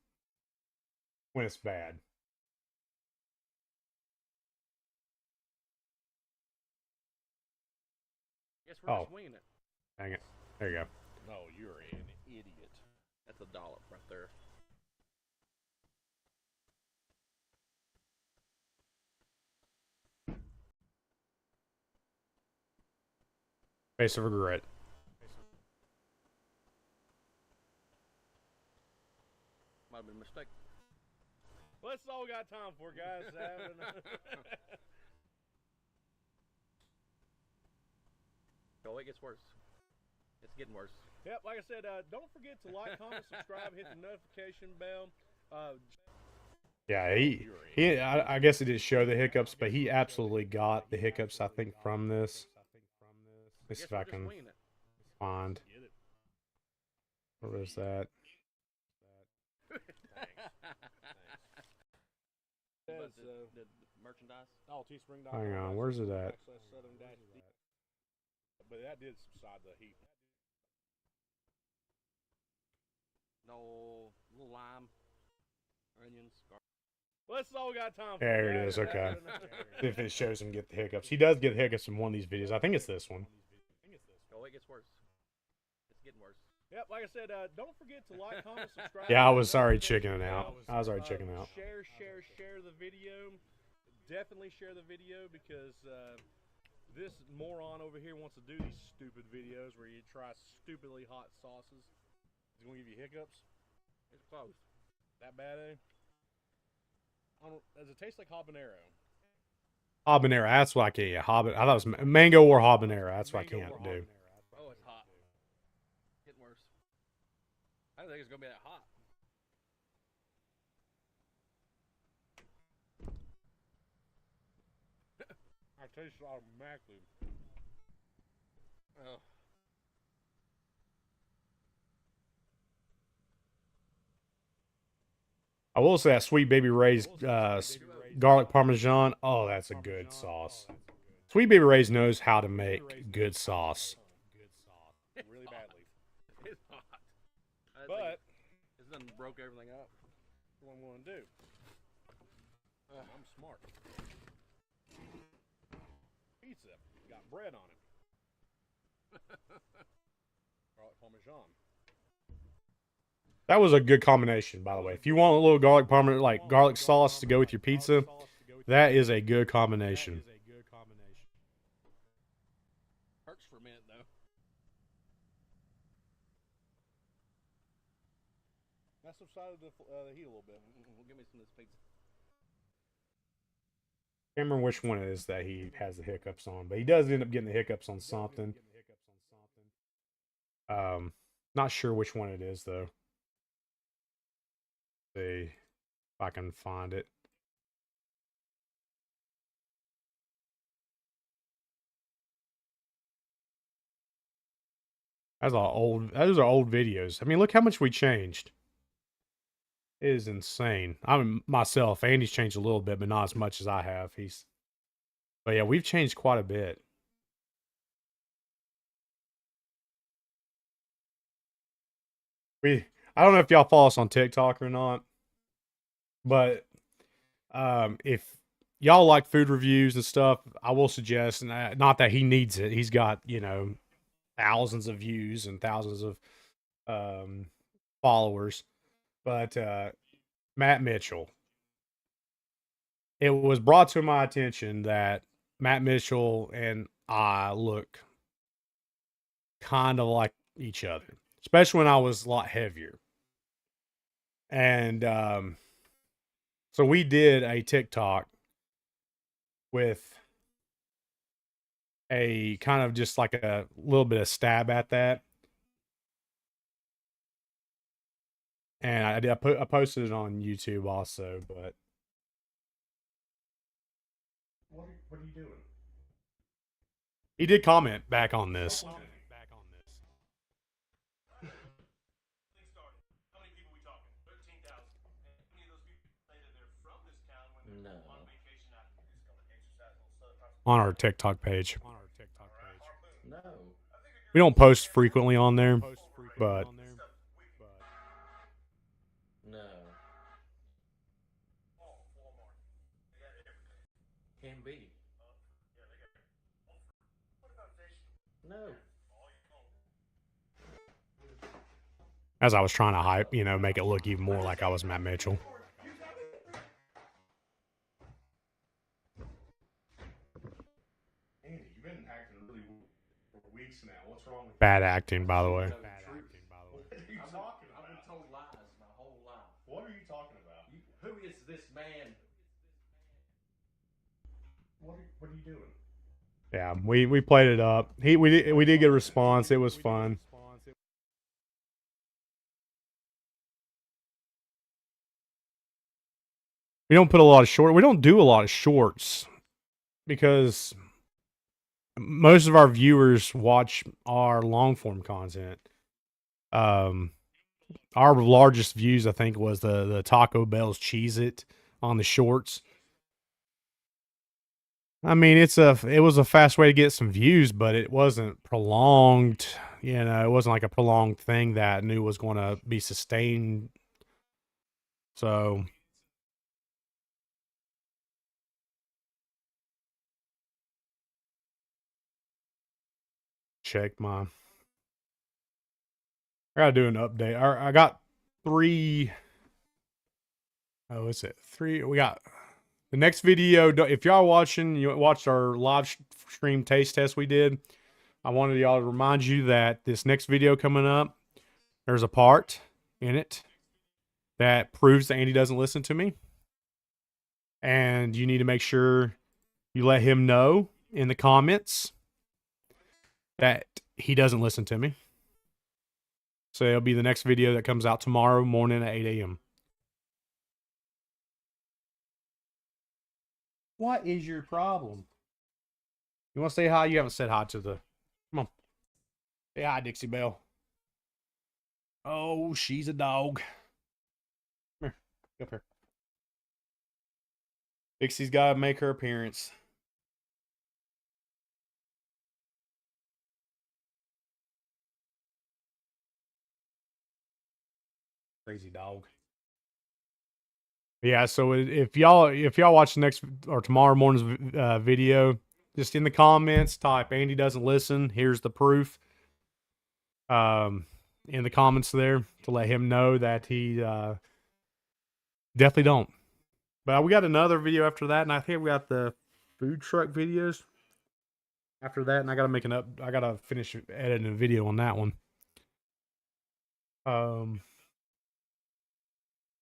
bad. Guess we're Oh. just winging it. Dang it. There you go. No, you're an idiot. That's a dollop right there. Face of regret. Might have been a mistake. Well, that's all we got time for, guys. Oh, it gets worse. It's getting worse. Yep, like I said, don't forget to like, comment, subscribe, hit the notification bell. Yeah, I guess it did show the hiccups, but he absolutely got the hiccups, I think, from this. Let's see if I can find. Where is that? But the merchandise. Oh, Teespring. Hang on, where's it at? But that did subside the heat. No, little lime, onions, garlic. Well, that's all we got time for. There it is. Okay. If it shows him get the hiccups, he does get hiccups in one of these videos. I think it's this one. Oh, it gets worse. It's getting worse. Yep, like I said, don't forget to like, comment, subscribe. Yeah, I was already chickening out. I was already chickening out. Share the video. Definitely share the video because this moron over here wants to do these stupid videos where you try stupidly hot sauces. It's gonna give you hiccups. It's close. That bad, eh? Does it taste like habanero? Habanero. That's what I can't. Yeah, I thought it was mango or habanero. That's what I can't do. Oh, it's hot. Getting worse. I didn't think it's gonna be that hot. I taste automatically. Oh. I will say that Sweet Baby Ray's garlic parmesan. Oh, that's a good sauce. Sweet Baby Ray's knows how to make good sauce. Really badly. It's hot. But it's done broke everything up. what I'm gonna do. I'm smart. Pizza got bread on it. Garlic parmesan. That was a good combination, by the way. If you want a little garlic parmesan, like garlic sauce to go with your pizza, that is a good combination. Hurts for a minute though. That subsided the heat a little bit. Well, give me some of this pizza. I can't remember which one it is that he has the hiccups on, but he does end up getting the hiccups on something. Not sure which one it is though. See if I can find it. Those are old videos. I mean, look how much we changed. It is insane. I mean, myself, Andy's changed a little bit, but not as much as I have. But yeah, we've changed quite a bit. I don't know if y'all follow us on TikTok or not, but if y'all like food reviews and stuff, I will suggest, and not that he needs it. He's got, thousands of views and thousands of followers, but Matt Mitchell. It was brought to my attention that Matt Mitchell and I look kind of like each other, especially when I was a lot heavier. And so we did a TikTok with a kind of just like a little bit of stab at that. And I posted it on YouTube also, but what are you doing? He did comment back on this. On our TikTok page. No. We don't post frequently on there, but No. Can be. No. as I was trying to hype, make it look even more like I was Matt Mitchell. Andy, you've been acting really for weeks now. What's wrong with Bad acting, by the way. What are you talking I've been told lies my whole life. What are you talking about? Who is this man? What are you doing? Yeah, we played it up. We did get a response. It was fun. We don't put a lot of short. We don't do a lot of shorts because most of our viewers watch our long form content. Our largest views, I think, was the Taco Bell's Cheez It on the shorts. I mean, it was a fast way to get some views, but it wasn't prolonged. It wasn't like a prolonged thing that I knew was going to be sustained. So, check my. I gotta do an update. I got 3. Oh, is it 3? We got the next video. If y'all watching, you watched our live stream taste test we did. I wanted y'all to remind you that this next video coming up, there's a part in it that proves that Andy doesn't listen to me. And you need to make sure you let him know in the comments that he doesn't listen to me. So it'll be the next video that comes out tomorrow morning at 8 a.m. What is your problem? You want to say hi? You haven't said hi to the... Come on. Say hi, Dixie Belle. Oh, she's a dog. Come here. Get up here. Dixie's got to make her appearance. Crazy dog. Yeah, so if y'all watch the next or tomorrow morning's video, just in the comments type Andy doesn't listen. Here's the proof. In the comments there to let him know that he definitely don't. But we got another video after that, and I think we got the food truck videos after that, and I gotta finish editing a video on that one.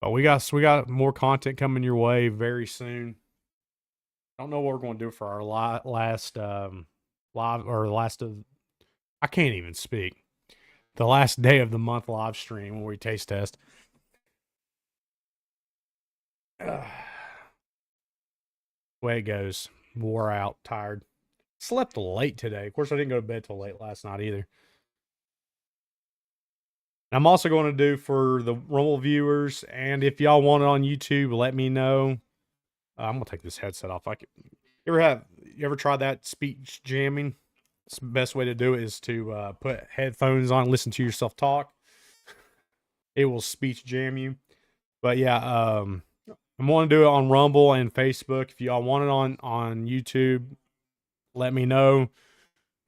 But we got more content coming your way very soon. I don't know what we're going to do for our last live or last of. I can't even speak. The last day of the month live stream where we taste test. Way it goes. Wore out, tired. Slept late today. Of course, I didn't go to bed till late last night either. I'm also going to do for the Rumble viewers, and if y'all want it on YouTube, let me know. I'm gonna take this headset off. You ever tried that speech jamming? It's the best way to do it is to put headphones on, listen to yourself talk. It will speech jam you. But yeah, I'm going to do it on Rumble and Facebook. If y'all want it on YouTube, let me know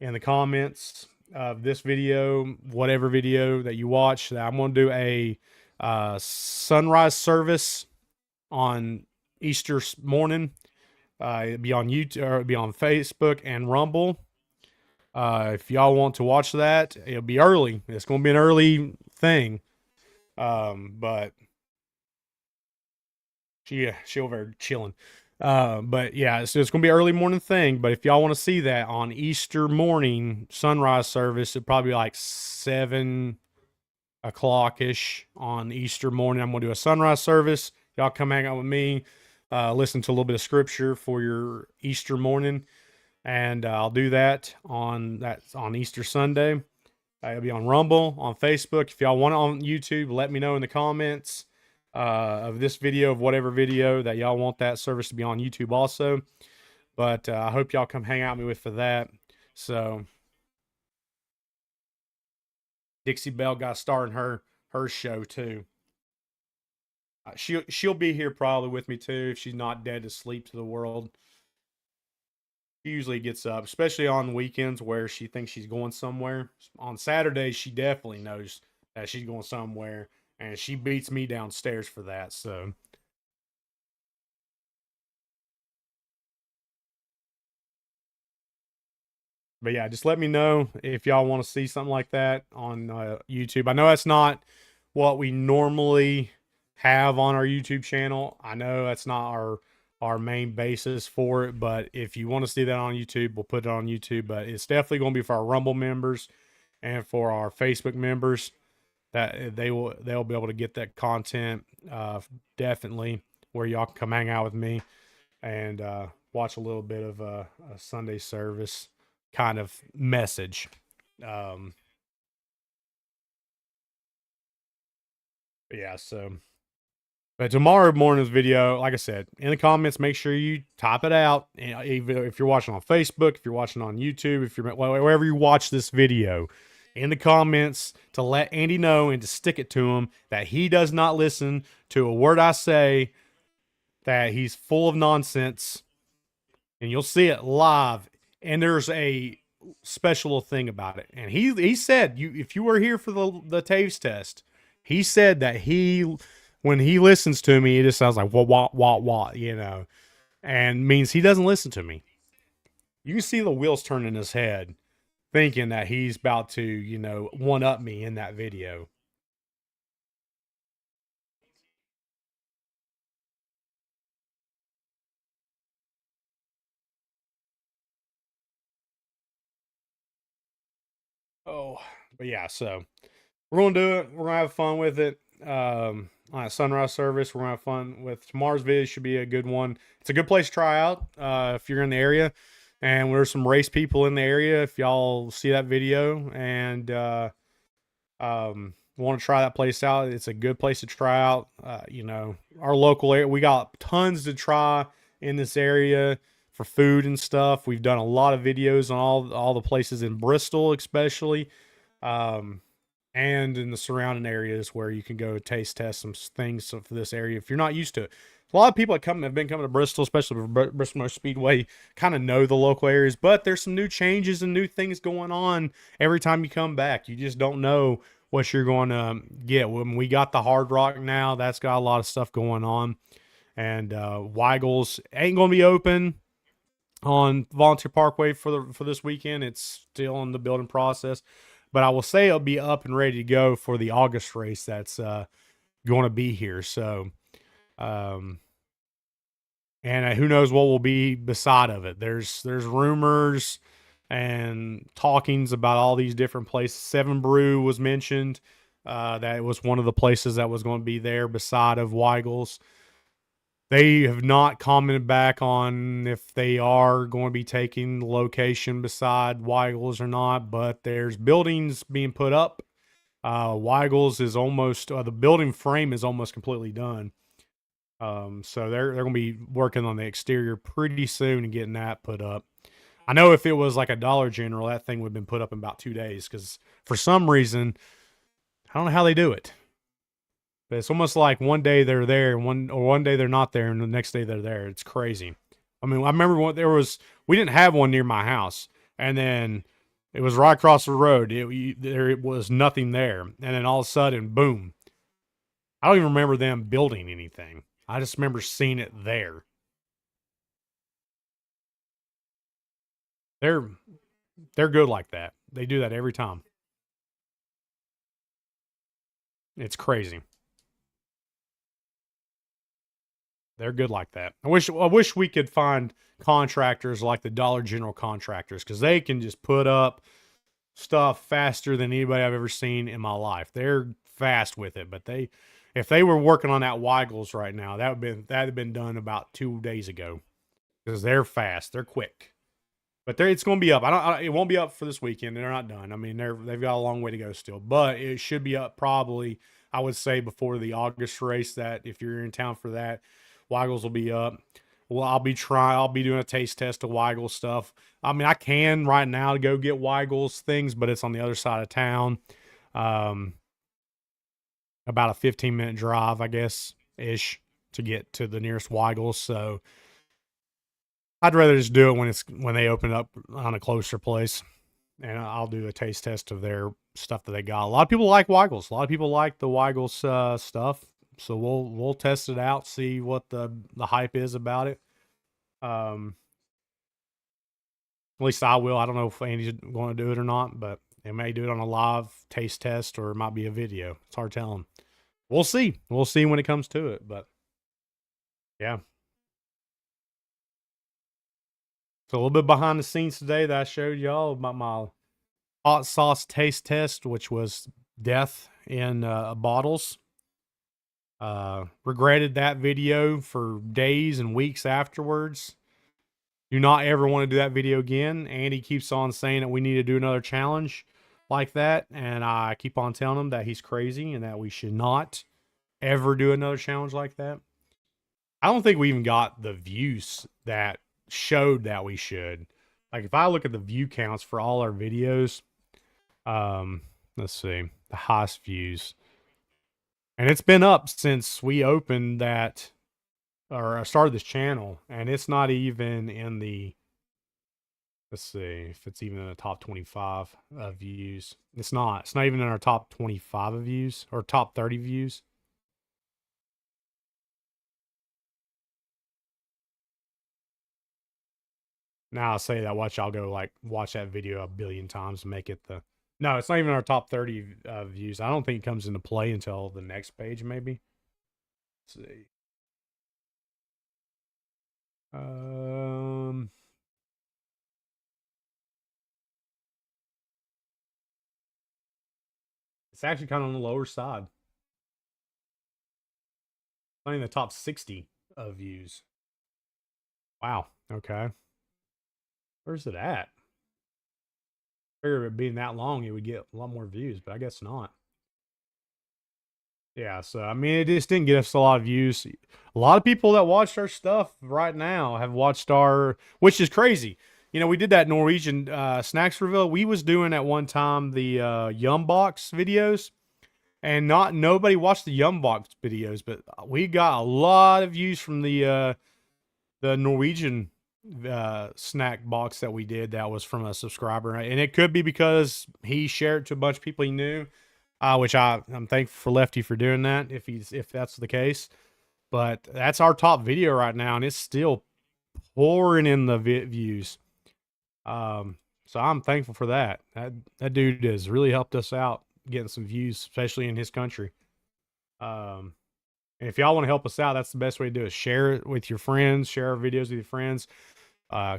in the comments of this video, whatever video that you watch. I'm going to do a sunrise service on Easter morning. It'll be on YouTube, or it'll be on Facebook and Rumble. If y'all want to watch that, it'll be early. It's going to be an early thing. But she over there chilling. But yeah, so it's going to be an early morning thing. But if y'all want to see that on Easter morning sunrise service, it'll probably be like 7 o'clock-ish on Easter morning. I'm going to do a sunrise service. Y'all come hang out with me. Listen to a little bit of scripture for your Easter morning. And I'll do that on Easter Sunday. It'll be on Rumble, on Facebook. If y'all want it on YouTube, let me know in the comments of this video, of whatever video that y'all want that service to be on YouTube also. But I hope y'all come hang out with me for that. So Dixie Belle got started her show too. She'll be here probably with me too if she's not dead to sleep to the world. She usually gets up, especially on weekends where she thinks she's going somewhere. On Saturdays, she definitely knows that she's going somewhere, and she beats me downstairs for that. So, but yeah, just let me know if y'all want to see something like that on YouTube. I know that's not what we normally have on our YouTube channel. I know that's not our main basis for it, but if you want to see that on YouTube, we'll put it on YouTube. But it's definitely going to be for our Rumble members and for our Facebook members that they'll be able to get that content definitely where y'all can come hang out with me and watch a little bit of a Sunday service kind of message. Yeah, so but tomorrow morning's video, like I said, in the comments, make sure you type it out. And if you're watching on Facebook, if you're watching on YouTube, if you're wherever you watch this video, in the comments to let Andy know and to stick it to him that he does not listen to a word I say, that he's full of nonsense, and you'll see it live. And there's a special thing about it. And he said, if you were here for the Taves test, he said that when he listens to me, it just sounds like wah, you know, and means he doesn't listen to me. You can see the wheels turning in his head, thinking that he's about to, you know, one up me in that video. Oh, but yeah, so we're gonna do it. We're gonna have fun with it. On a sunrise service, we're gonna have fun with tomorrow's video. Should be a good one. It's a good place to try out if you're in the area, and there's some race people in the area. If y'all see that video and want to try that place out, it's a good place to try out. You know, our local area, we got tons to try in this area for food and stuff. We've done a lot of videos on all the places in Bristol, especially. And in the surrounding areas where you can go taste test some things for this area if you're not used to it. A lot of people that have been coming to Bristol, especially Bristol Motor Speedway, kind of know the local areas, but there's some new changes and new things going on every time you come back. You just don't know what you're going to get. When we got the Hard Rock now, that's got a lot of stuff going on. And Weigel's ain't going to be open on Volunteer Parkway for this weekend. It's still in the building process. But I will say it'll be up and ready to go for the August race that's going to be here. So, and who knows what will be beside of it. There's rumors and talkings about all these different places. Seven Brew was mentioned. That was one of the places that was going to be there beside of Weigel's. They have not commented back on if they are going to be taking the location beside Weigel's or not, but there's buildings being put up. Weigel's is almost, the building frame is almost completely done. So they're going to be working on the exterior pretty soon and getting that put up. I know if it was like a Dollar General, that thing would have been put up in about 2 days because for some reason, I don't know how they do it. But it's almost like one day they're there, and one day they're not there, and the next day they're there. It's crazy. I mean, I remember we didn't have one near my house, and then it was right across the road. There was nothing there, and then all of a sudden, boom! I don't even remember them building anything. I just remember seeing it there. They're good like that. They do that every time. It's crazy. They're good like that. I wish we could find contractors like the Dollar General contractors because they can just put up stuff faster than anybody I've ever seen in my life. They're fast with it, but if they were working on that Weigel's right now, that had been done about 2 days ago because they're fast, they're quick. But it's going to be up. It won't be up for this weekend. They're not done. I mean, they've got a long way to go still, but it should be up probably, I would say, before the August race. That if you're in town for that, Weigel's will be up. Well, I'll be doing a taste test of Weigel's stuff. I mean, I can right now go get Weigel's things, but it's on the other side of town. Um, about a 15-minute drive, I guess, ish, to get to the nearest Weigel's. So I'd rather just do it when they open up on a closer place, and I'll do a taste test of their stuff that they got. A lot of people like Weigel's. A lot of people like the Weigel's stuff. So we'll test it out, see what the hype is about it. At least I will. I don't know if Andy's going to do it or not, but they may do it on a live taste test, or it might be a video. It's hard telling. We'll see. We'll see when it comes to it. But yeah. So a little bit behind the scenes today that I showed y'all about my hot sauce taste test, which was death in bottles. Regretted that video for days and weeks afterwards. Do not ever want to do that video again. Andy keeps on saying that we need to do another challenge like that, and I keep on telling him that he's crazy and that we should not ever do another challenge like that. I don't think we even got the views that showed that we should. Like, if I look at the view counts for all our videos, let's see, the highest views, and it's been up since we opened that, or I started this channel, and it's not even in the, let's see if it's even in the top 25 views. It's not even in our top 25 of views, or top 30 views. Now I say that, watch, I'll go like watch that video a billion times and make it the, no, it's not even our top 30 views. I don't think it comes into play until the next page, maybe. Let's see. It's actually kind of on the lower side. Only in the top 60 of views. Wow. Okay. Where's it at? I figured it being that long, it would get a lot more views, but I guess not. Yeah, so I mean, it just didn't get us a lot of views. A lot of people that watched our stuff right now have watched our, which is crazy. You know, we did that Norwegian snacks reveal. We was doing at one time the Yum Box videos, and nobody watched the Yum Box videos, but we got a lot of views from the Norwegian snack box that we did. That was from a subscriber, and it could be because he shared it to a bunch of people he knew. Which I'm thankful for Lefty for doing that, if that's the case. But that's our top video right now, and it's still pouring in the views. So I'm thankful for that. That dude has really helped us out getting some views, especially in his country. And if y'all want to help us out, that's the best way to do it. Share it with your friends. Share our videos with your friends.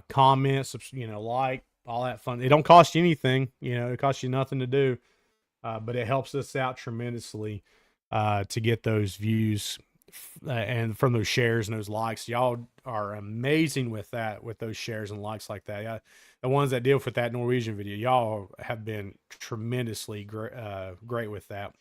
Comment, like, all that fun. It don't cost you anything. It costs you nothing to do. But it helps us out tremendously to get those views and from those shares and those likes. Y'all are amazing with that, with those shares and likes like that. Yeah, the ones that deal with that Norwegian video, y'all have been tremendously great with that.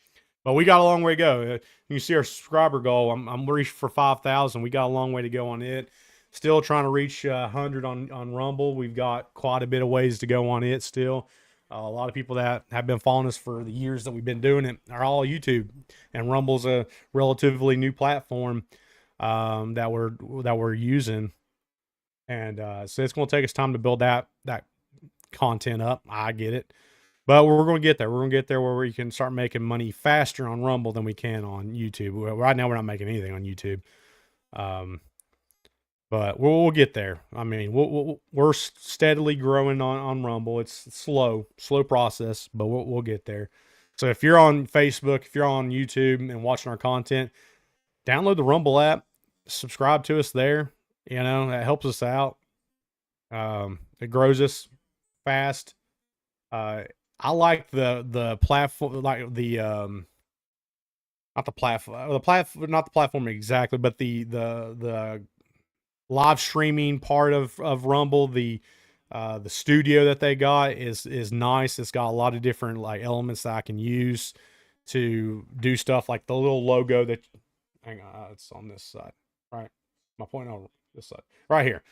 But we got a long way to go. You can see our subscriber goal. I'm reaching for 5,000. We got a long way to go on it. Still trying to reach 100 on Rumble. We've got quite a bit of ways to go on it still. A lot of people that have been following us for the years that we've been doing it are all YouTube, and Rumble's a relatively new platform that we're using, and so it's going to take us time to build that content up. I get it, but we're going to get there. We're going to get there where we can start making money faster on Rumble than we can on YouTube. Right now, we're not making anything on YouTube. But we'll get there. I mean, we're steadily growing on Rumble. It's slow process, but we'll get there. So if you're on Facebook, if you're on YouTube and watching our content, download the Rumble app, subscribe to us there. That helps us out. It grows us fast. I like the platform, like not the platform exactly, but the live streaming part of Rumble. The studio that they got is nice. It's got a lot of different like elements that I can use to do stuff, like the little logo that, hang on, it's on this side, right? My point this side, right here.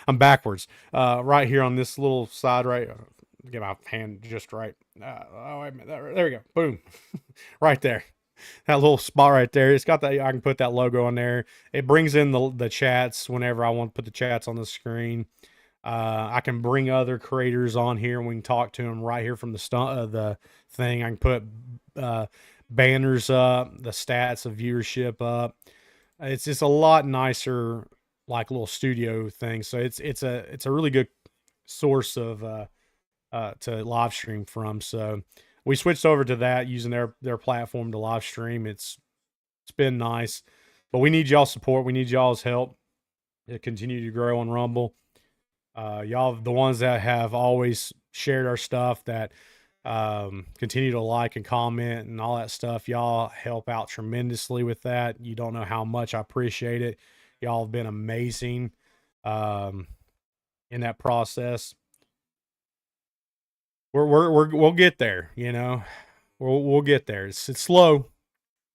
I'm backwards. Right here on this little side, right. Get my hand just right. Oh, wait a minute. There we go. Boom. Right there. That little spot right there. It's got that. I can put that logo on there. It brings in the chats whenever I want to put the chats on the screen. I can bring other creators on here and we can talk to them right here from the thing. I can put banners up, the stats of viewership up. It's just a lot nicer, like little studio thing. So it's a really good source of to live stream from. So we switched over to that using their platform to live stream. It's been nice, but we need y'all's support. We need y'all's help to continue to grow on Rumble. Y'all, the ones that have always shared our stuff, that continue to like and comment and all that stuff, y'all help out tremendously with that. You don't know how much I appreciate it. Y'all have been amazing in that process. We'll get there, you know. We'll get there. It's slow,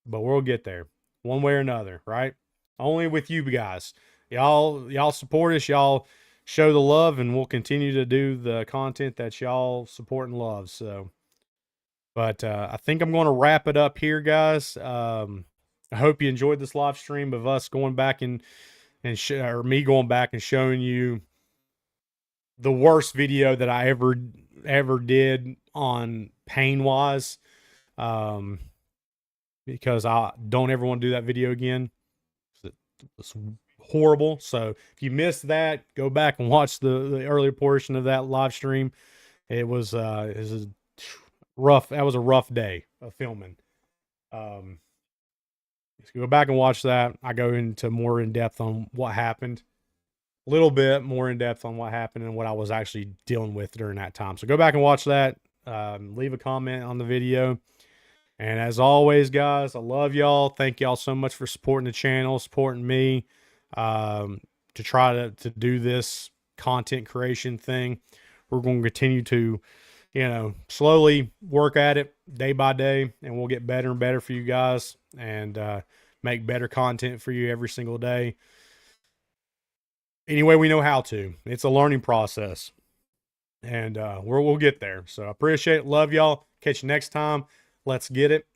but we'll get there one way or another, right? Only with you guys. Y'all support us, y'all show the love, and we'll continue to do the content that y'all support and love. So, but I think I'm going to wrap it up here, guys. I hope you enjoyed this live stream of us going back or me going back and showing you the worst video that I ever did on pain wise, because I don't ever want to do that video again. It's horrible. So if you missed that, go back and watch the earlier portion of that live stream. It was a rough. That was a rough day of filming. So go back and watch that. I go into more in depth on what happened. A little bit more in depth on what happened and what I was actually dealing with during that time. So go back and watch that. Leave a comment on the video. And as always, guys, I love y'all. Thank y'all so much for supporting the channel, supporting me, to try to do this content creation thing. We're going to continue to, slowly work at it day by day, and we'll get better and better for you guys, and make better content for you every single day. Any way we know how to. It's a learning process, and we'll get there. So I appreciate it. Love y'all. Catch you next time. Let's get it.